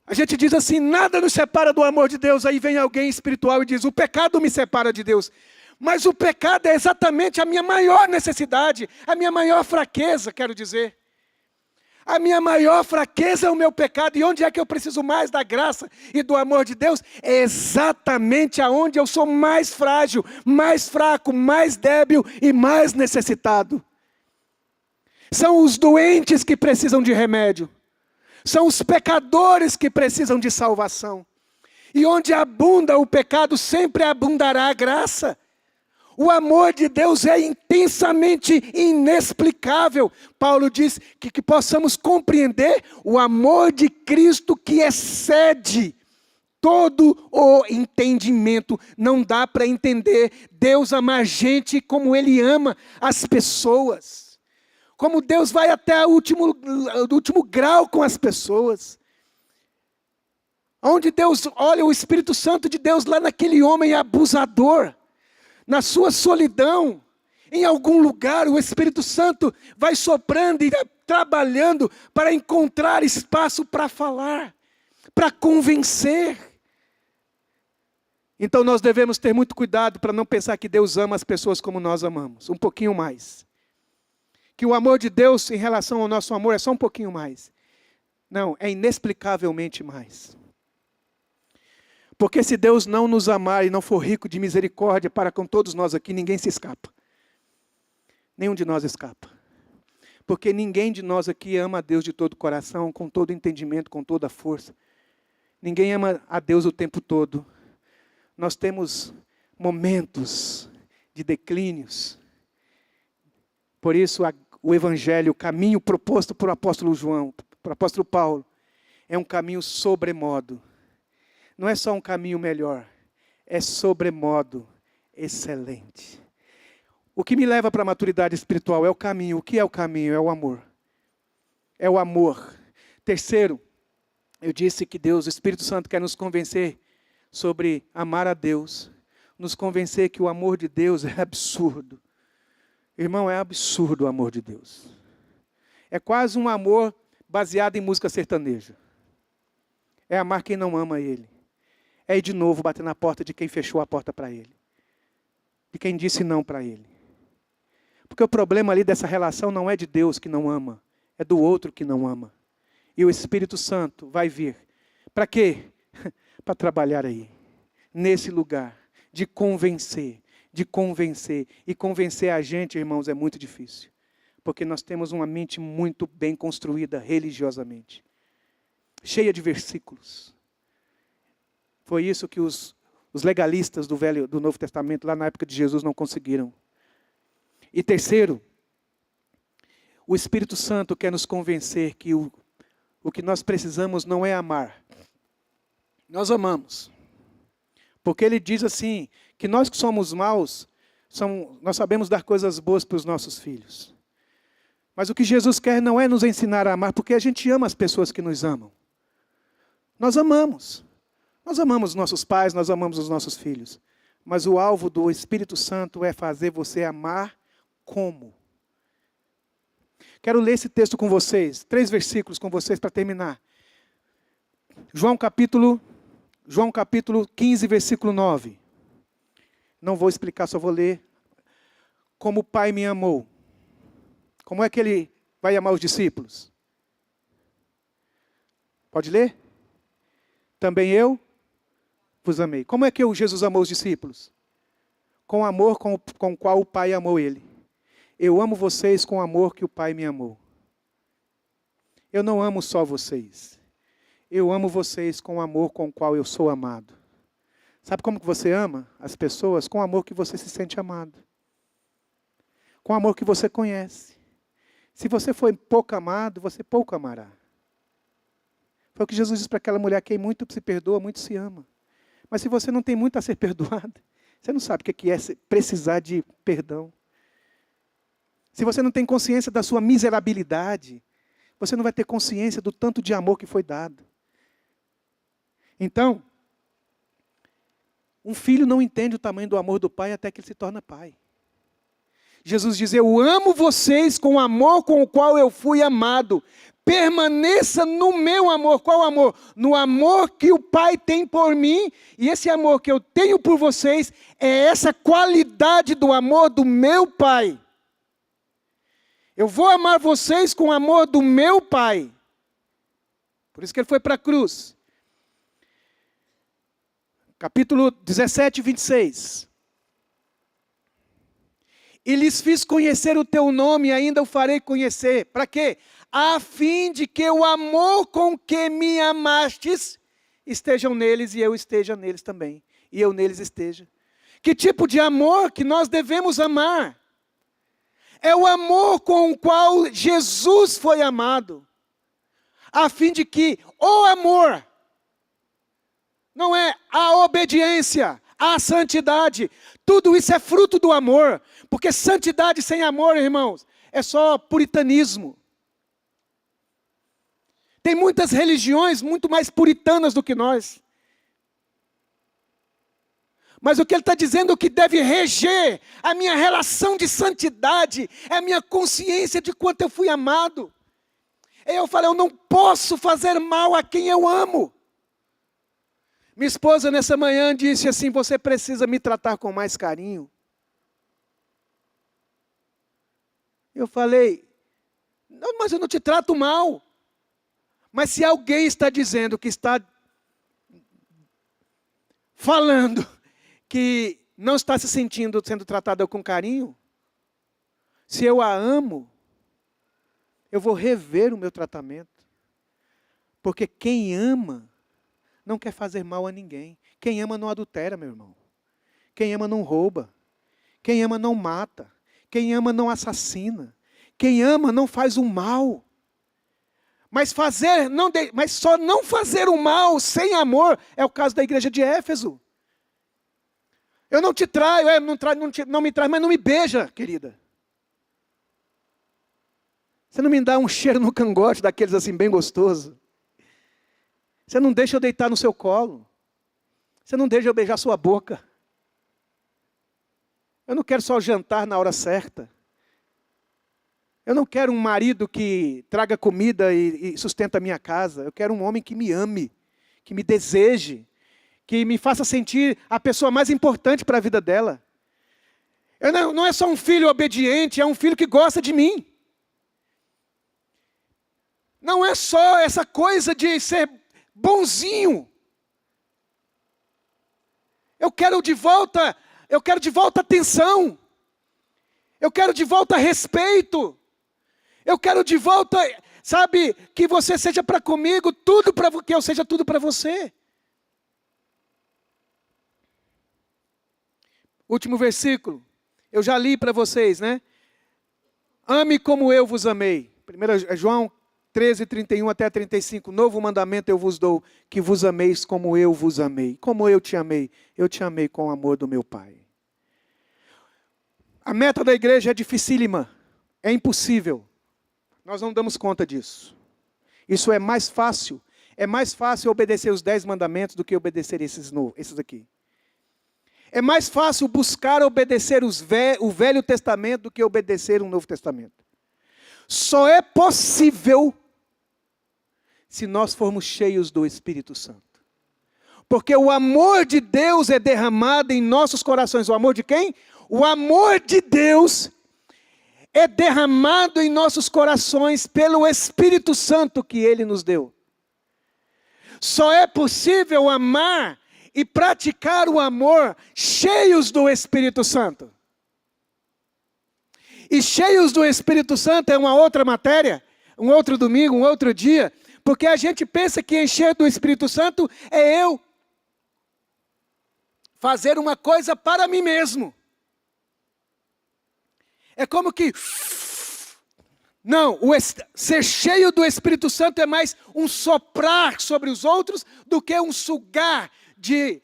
A gente diz assim, nada nos separa do amor de Deus. Aí vem alguém espiritual e diz, o pecado me separa de Deus. Mas o pecado é exatamente a minha maior necessidade, a minha maior fraqueza, quero dizer. A minha maior fraqueza é o meu pecado. E onde é que eu preciso mais da graça e do amor de Deus? É exatamente aonde eu sou mais frágil, mais fraco, mais débil e mais necessitado. São os doentes que precisam de remédio. São os pecadores que precisam de salvação. E onde abunda o pecado, sempre abundará a graça. O amor de Deus é intensamente inexplicável. Paulo diz que possamos compreender o amor de Cristo que excede todo o entendimento. Não dá para entender Deus amar a gente como Ele ama as pessoas. Como Deus vai até o último grau com as pessoas. Onde Deus olha o Espírito Santo de Deus lá naquele homem abusador. Na sua solidão, em algum lugar, o Espírito Santo vai soprando e trabalhando para encontrar espaço para falar, para convencer. Então nós devemos ter muito cuidado para não pensar que Deus ama as pessoas como nós amamos, um pouquinho mais. Que o amor de Deus em relação ao nosso amor é só um pouquinho mais. Não, é inexplicavelmente mais. Porque se Deus não nos amar e não for rico de misericórdia para com todos nós aqui, ninguém se escapa. Nenhum de nós escapa. Porque ninguém de nós aqui ama a Deus de todo o coração, com todo o entendimento, com toda a força. Ninguém ama a Deus o tempo todo. Nós temos momentos de declínios. Por isso o Evangelho, o caminho proposto por apóstolo João, por apóstolo Paulo, é um caminho sobremodo. Não é só um caminho melhor, é sobremodo excelente. O que me leva para a maturidade espiritual é o caminho. O que é o caminho? É o amor. É o amor. Terceiro, eu disse que Deus, o Espírito Santo, quer nos convencer sobre amar a Deus. Nos convencer que o amor de Deus é absurdo. Irmão, é absurdo o amor de Deus. É quase um amor baseado em música sertaneja. É amar quem não ama Ele. É ir de novo bater na porta de quem fechou a porta para Ele. De quem disse não para Ele. Porque o problema ali dessa relação não é de Deus que não ama. É do outro que não ama. E o Espírito Santo vai vir. Para quê? Para trabalhar aí. Nesse lugar. De convencer. De convencer. E convencer a gente, irmãos, é muito difícil. Porque nós temos uma mente muito bem construída religiosamente. Cheia de versículos. Foi isso que os legalistas do Novo Testamento, lá na época de Jesus, não conseguiram. E terceiro, o Espírito Santo quer nos convencer que o que nós precisamos não é amar. Nós amamos. Porque ele diz assim, que nós que somos maus, nós sabemos dar coisas boas para os nossos filhos. Mas o que Jesus quer não é nos ensinar a amar, porque a gente ama as pessoas que nos amam. Nós amamos. Nós amamos os nossos pais, nós amamos os nossos filhos. Mas o alvo do Espírito Santo é fazer você amar como? Quero ler esse texto com vocês, 3 versículos com vocês para terminar. João capítulo 15, versículo 9. Não vou explicar, só vou ler. Como o Pai me amou. Como é que Ele vai amar os discípulos? Pode ler? Também eu vos amei. Como é que Jesus amou os discípulos? Com o amor com o qual o Pai amou Ele. Eu amo vocês com o amor que o Pai me amou. Eu não amo só vocês. Eu amo vocês com o amor com o qual eu sou amado. Sabe como que você ama as pessoas? Com o amor que você se sente amado. Com o amor que você conhece. Se você foi pouco amado, você pouco amará. Foi o que Jesus disse para aquela mulher: quem muito se perdoa, muito se ama. Mas se você não tem muito a ser perdoado, você não sabe o que é precisar de perdão. Se você não tem consciência da sua miserabilidade, você não vai ter consciência do tanto de amor que foi dado. Então, um filho não entende o tamanho do amor do pai até que ele se torna pai. Jesus diz: eu amo vocês com o amor com o qual eu fui amado. Permaneça no meu amor. Qual amor? No amor que o Pai tem por mim. E esse amor que eu tenho por vocês é essa qualidade do amor do meu Pai. Eu vou amar vocês com o amor do meu Pai. Por isso que ele foi para a cruz. Capítulo 17, 26. E lhes fiz conhecer o teu nome, e ainda o farei conhecer. Para quê? A fim de que o amor com que me amastes estejam neles e eu esteja neles também. E eu neles esteja. Que tipo de amor que nós devemos amar? É o amor com o qual Jesus foi amado. A fim de que o amor não é a obediência, a santidade. Tudo isso é fruto do amor. Porque santidade sem amor, irmãos, é só puritanismo. Tem muitas religiões muito mais puritanas do que nós. Mas o que ele está dizendo que deve reger a minha relação de santidade é a minha consciência de quanto eu fui amado. Eu falei: eu não posso fazer mal a quem eu amo. Minha esposa nessa manhã disse assim: você precisa me tratar com mais carinho. Eu falei: não, mas eu não te trato mal. Mas se alguém está dizendo que está falando que não está se sentindo sendo tratada com carinho, se eu a amo, eu vou rever o meu tratamento. Porque quem ama não quer fazer mal a ninguém. Quem ama não adultera, meu irmão. Quem ama não rouba. Quem ama não mata. Quem ama não assassina. Quem ama não faz o mal. Mas só não fazer o mal sem amor é o caso da igreja de Éfeso. Eu não te traio, não me trai, mas não me beija, querida. Você não me dá um cheiro no cangote daqueles assim bem gostoso. Você não deixa eu deitar no seu colo. Você não deixa eu beijar sua boca. Eu não quero só jantar na hora certa. Eu não quero um marido que traga comida e sustenta a minha casa. Eu quero um homem que me ame, que me deseje, que me faça sentir a pessoa mais importante para a vida dela. Não é só um filho obediente, é um filho que gosta de mim. Não é só essa coisa de ser bonzinho. Eu quero de volta atenção. Eu quero de volta respeito. Eu quero de volta, sabe, que você seja para comigo, que eu seja tudo para você. Último versículo. Eu já li para vocês, né? Ame como eu vos amei. 1 João 13, 31 até 35. Novo mandamento eu vos dou, que vos ameis como eu vos amei. Como eu te amei com o amor do meu Pai. A meta da igreja é dificílima. É impossível. Nós não damos conta disso. Isso é mais fácil. É mais fácil obedecer os 10 mandamentos do que obedecer esses aqui. É mais fácil buscar obedecer o Velho Testamento do que obedecer um Novo Testamento. só é possível se nós formos cheios do Espírito Santo. Porque o amor de Deus é derramado em nossos corações. O amor de quem? O amor de Deus é derramado em nossos corações pelo Espírito Santo que Ele nos deu. Só é possível amar e praticar o amor cheios do Espírito Santo. E cheios do Espírito Santo é uma outra matéria, um outro domingo, um outro dia, porque a gente pensa que encher do Espírito Santo é eu fazer uma coisa para mim mesmo. É como que... Não, ser cheio do Espírito Santo é mais um soprar sobre os outros do que um sugar de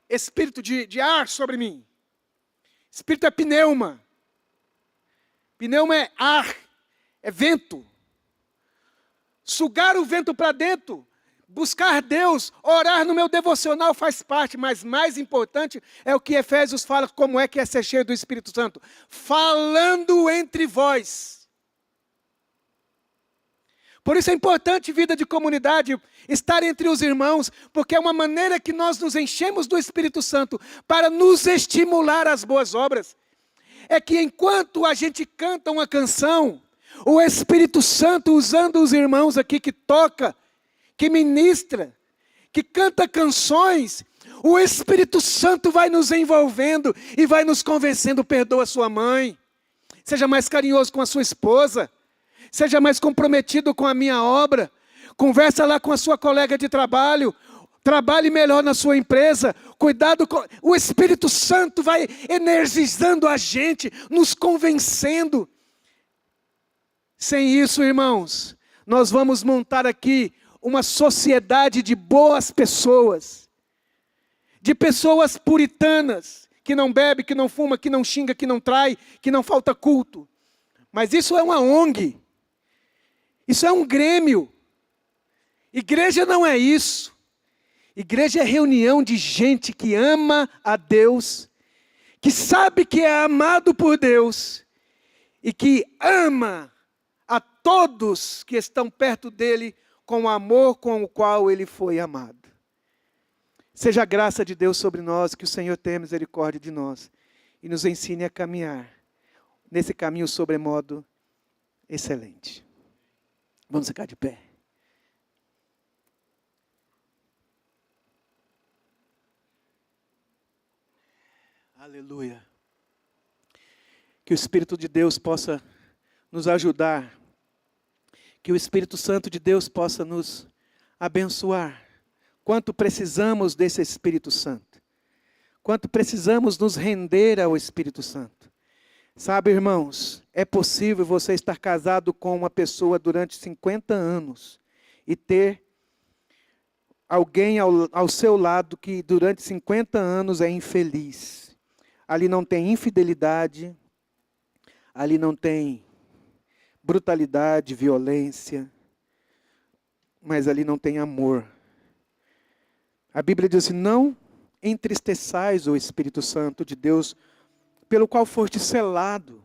espírito de ar sobre mim. Espírito é pneuma. Pneuma é ar, é vento. Sugar o vento para dentro, buscar Deus, orar no meu devocional faz parte, mas mais importante é o que Efésios fala, como é que é ser cheio do Espírito Santo. Falando entre vós. Por isso é importante, vida de comunidade, estar entre os irmãos, porque é uma maneira que nós nos enchemos do Espírito Santo para nos estimular às boas obras. É que enquanto a gente canta uma canção, o Espírito Santo, usando os irmãos aqui que toca, que ministra, que canta canções, o Espírito Santo vai nos envolvendo e vai nos convencendo, perdoa sua mãe, seja mais carinhoso com a sua esposa, seja mais comprometido com a minha obra, conversa lá com a sua colega de trabalho, trabalhe melhor na sua empresa, cuidado com... O Espírito Santo vai energizando a gente, nos convencendo. Sem isso, irmãos, nós vamos montar aqui uma sociedade de boas pessoas, de pessoas puritanas, que não bebe, que não fuma, que não xinga, que não trai, que não falta culto. Mas isso é uma ONG. Isso é um grêmio. Igreja não é isso. Igreja é reunião de gente que ama a Deus, que sabe que é amado por Deus e que ama a todos que estão perto dele com o amor com o qual ele foi amado. Seja a graça de Deus sobre nós, que o Senhor tenha misericórdia de nós e nos ensine a caminhar nesse caminho sobremodo excelente. Vamos ficar de pé. Aleluia. Que o Espírito de Deus possa nos ajudar. Que o Espírito Santo de Deus possa nos abençoar. Quanto precisamos desse Espírito Santo. Quanto precisamos nos render ao Espírito Santo. Sabe, irmãos, é possível você estar casado com uma pessoa durante 50 anos e ter alguém ao seu lado que durante 50 anos é infeliz. Ali não tem infidelidade, ali não tem brutalidade, violência, mas ali não tem amor. A Bíblia diz assim, não entristeçais o Espírito Santo de Deus, pelo qual foste selado.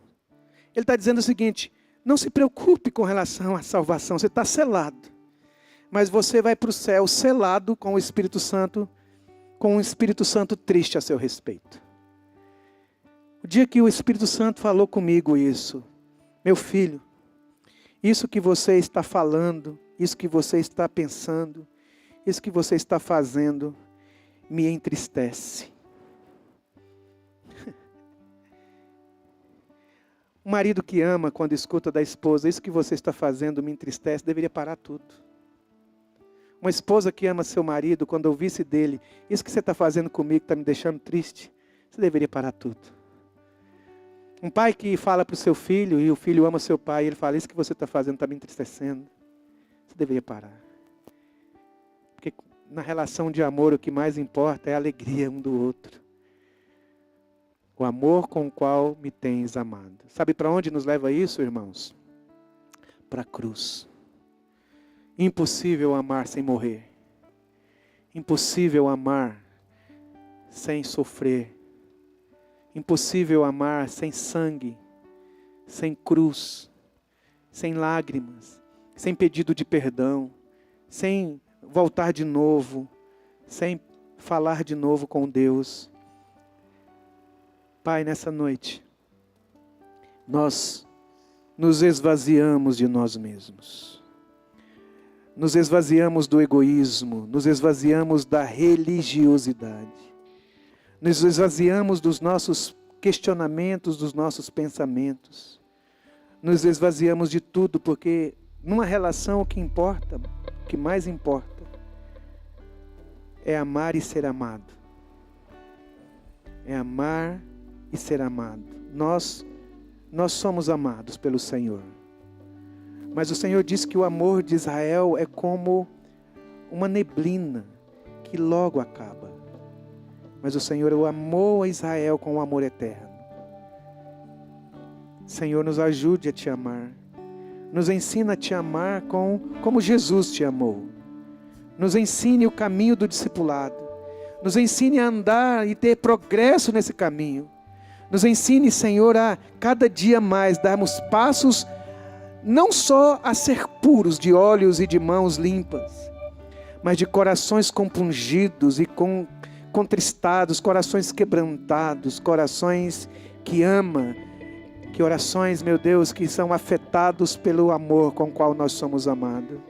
Ele está dizendo o seguinte, não se preocupe com relação à salvação, você está selado. Mas você vai para o céu selado com o Espírito Santo, com um Espírito Santo triste a seu respeito. O dia que o Espírito Santo falou comigo isso, meu filho, isso que você está falando, isso que você está pensando, isso que você está fazendo, me entristece. Um marido que ama, quando escuta da esposa, isso que você está fazendo me entristece, deveria parar tudo. Uma esposa que ama seu marido, quando ouvisse dele, isso que você está fazendo comigo está me deixando triste, você deveria parar tudo. Um pai que fala para o seu filho, e o filho ama seu pai, e ele fala, isso que você está fazendo está me entristecendo, você deveria parar. Porque na relação de amor o que mais importa é a alegria um do outro. O amor com o qual me tens amado. Sabe para onde nos leva isso, irmãos? Para a cruz. Impossível amar sem morrer. Impossível amar sem sofrer. Impossível amar sem sangue, sem cruz. sem lágrimas, sem pedido de perdão, sem voltar de novo, sem falar de novo com Deus. Pai, nessa noite, nós nos esvaziamos de nós mesmos. Nos esvaziamos do egoísmo, nos esvaziamos da religiosidade. Nos esvaziamos dos nossos questionamentos, dos nossos pensamentos. Nos esvaziamos de tudo, porque numa relação o que importa, o que mais importa, é amar e ser amado. É amar e ser amado. Nós somos amados pelo Senhor. Mas o Senhor diz que o amor de Israel é como uma neblina que logo acaba. Mas o Senhor amou a Israel com um amor eterno. Senhor, nos ajude a te amar. Nos ensina a te amar como Jesus te amou. Nos ensine o caminho do discipulado. Nos ensine a andar e ter progresso nesse caminho. Nos ensine, Senhor, a cada dia mais darmos passos, não só a ser puros de olhos e de mãos limpas, mas de corações compungidos e contristados, corações quebrantados, corações que amam, que orações, meu Deus, que são afetados pelo amor com o qual nós somos amados.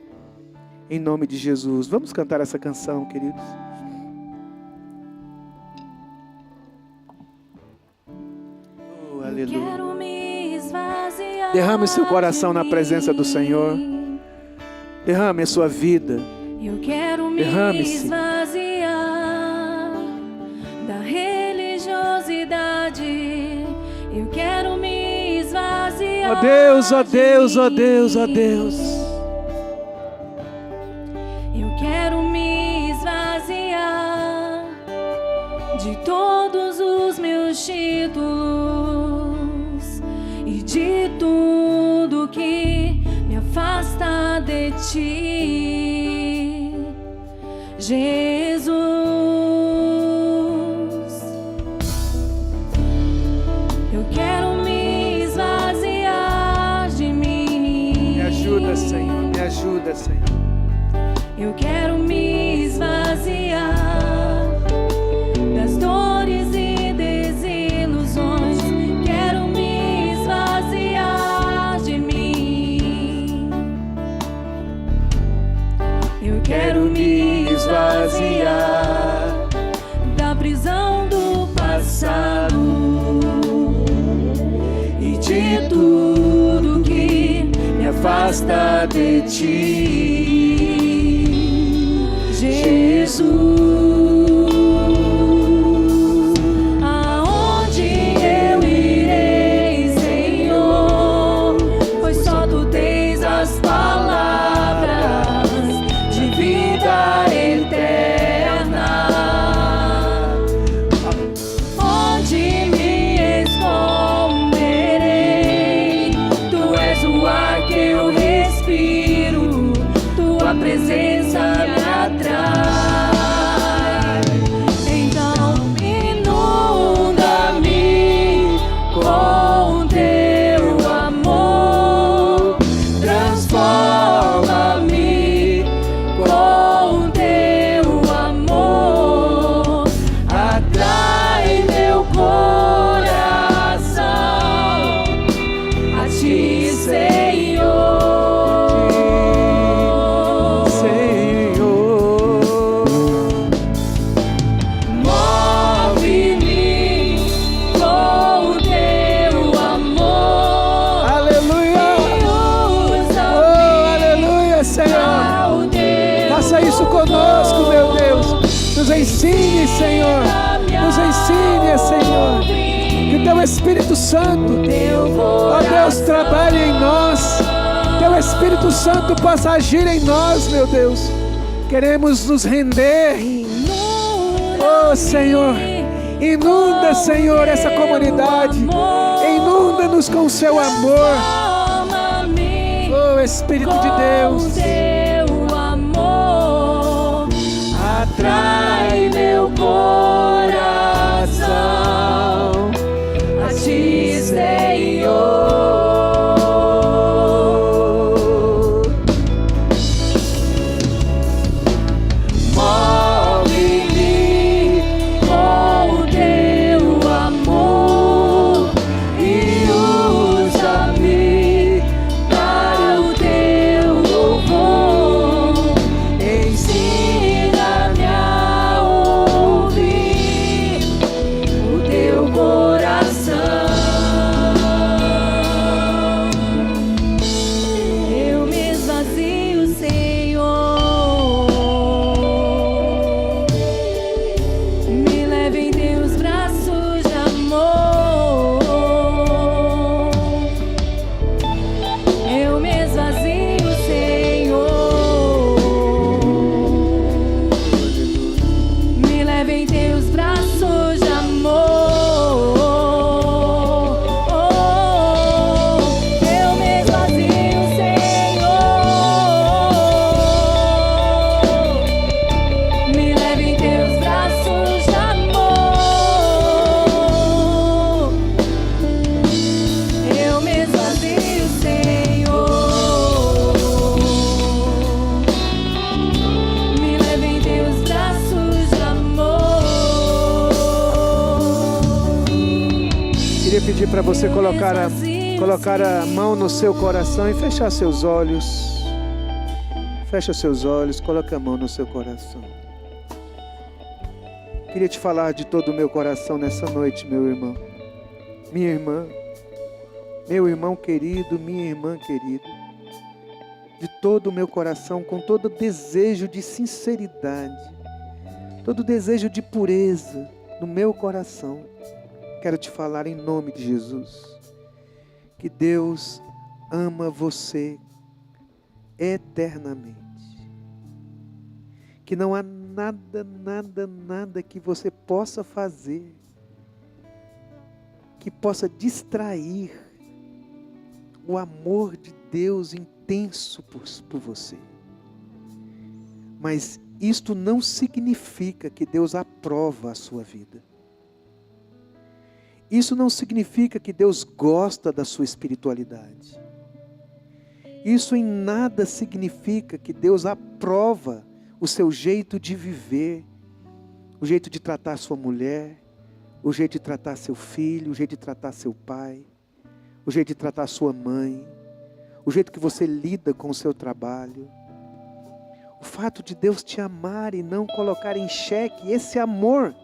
Em nome de Jesus. Vamos cantar essa canção, queridos. Oh, aleluia. Derrame seu coração na presença do Senhor. Derrame a sua vida. Eu quero me esvaziar da religiosidade. Eu quero me esvaziar. Ó Deus, ó Deus, ó Deus, ó Deus. Eu quero me esvaziar de todos os meus títulos e de tudo que me afasta de ti, Jesus. Eu quero me esvaziar de mim. Me ajuda, Senhor, me ajuda, Senhor. Eu quero me esvaziar das dores e desilusões. Quero me esvaziar de mim. Eu quero me esvaziar da prisão do passado e de tudo que me afasta de ti, Jesus. Aonde eu irei, Senhor? Pois só tu tens as palavras de vida eterna. Onde me esconderei? Tu és o ar que eu respiro, tua presença me atrai. Então inunda-me com teu amor, transforma-me com teu amor, atrai meu coração a ti, Senhor. Move-me com teu amor. Aleluia. Aleluia, Senhor. Faça isso conosco, meu Deus. Nos ensine, Senhor. Nos ensine, Senhor. Que teu Espírito Santo, ó Deus, trabalhe em nós. Teu Espírito Santo possa agir em nós, meu Deus. Queremos nos render. Oh, Senhor, inunda, Senhor, essa comunidade. Inunda-nos com o seu amor. Oh, Espírito de Deus, teu amor atrai meu coração a ti, Senhor. para você colocar a mão no seu coração e fechar seus olhos. Fecha seus olhos, coloca a mão no seu coração. Queria te falar de todo o meu coração nessa noite, meu irmão. Minha irmã, meu irmão querido, minha irmã querida. De todo o meu coração, com todo o desejo de sinceridade, todo o desejo de pureza no meu coração, quero te falar em nome de Jesus, que Deus ama você eternamente, que não há nada que você possa fazer, que possa distrair o amor de Deus intenso por você. Mas isto não significa que Deus aprova a sua vida. Isso não significa que Deus gosta da sua espiritualidade. Isso em nada significa que Deus aprova o seu jeito de viver, o jeito de tratar sua mulher, o jeito de tratar seu filho, o jeito de tratar seu pai, o jeito de tratar sua mãe, o jeito que você lida com o seu trabalho. O fato de Deus te amar e não colocar em xeque esse amor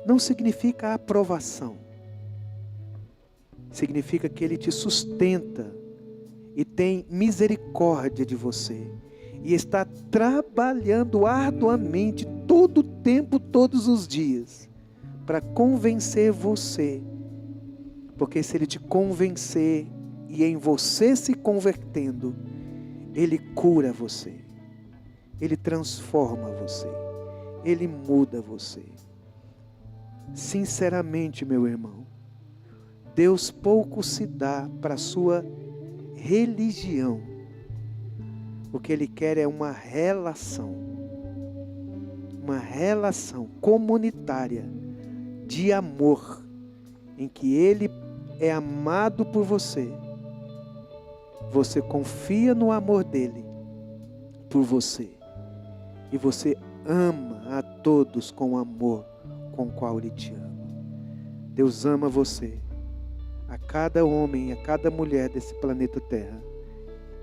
não significa a aprovação. Significa que Ele te sustenta e tem misericórdia de você. E está trabalhando arduamente todo o tempo, todos os dias, para convencer você. Porque se Ele te convencer e em você se convertendo, Ele cura você. Ele transforma você. Ele muda você. Sinceramente, meu irmão, Deus pouco se dá para a sua religião. O que Ele quer é uma relação comunitária de amor, em que Ele é amado por você. Você confia no amor dEle por você. E você ama a todos com o amor com o qual Ele te ama. Deus ama você, a cada homem, a cada mulher desse planeta Terra.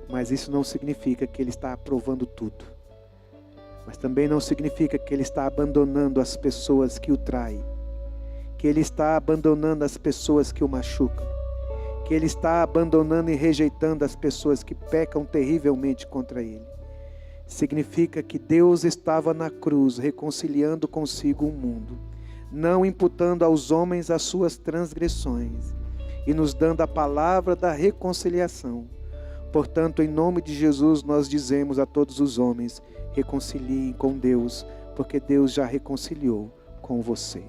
Mas isso não significa que Ele está aprovando tudo. Mas também não significa que Ele está abandonando as pessoas que o traem. Que Ele está abandonando as pessoas que o machucam. Que Ele está abandonando e rejeitando as pessoas que pecam terrivelmente contra Ele. Significa que Deus estava na cruz reconciliando consigo o mundo, não imputando aos homens as suas transgressões e nos dando a palavra da reconciliação. Portanto, em nome de Jesus, nós dizemos a todos os homens: reconciliem com Deus, porque Deus já reconciliou com você.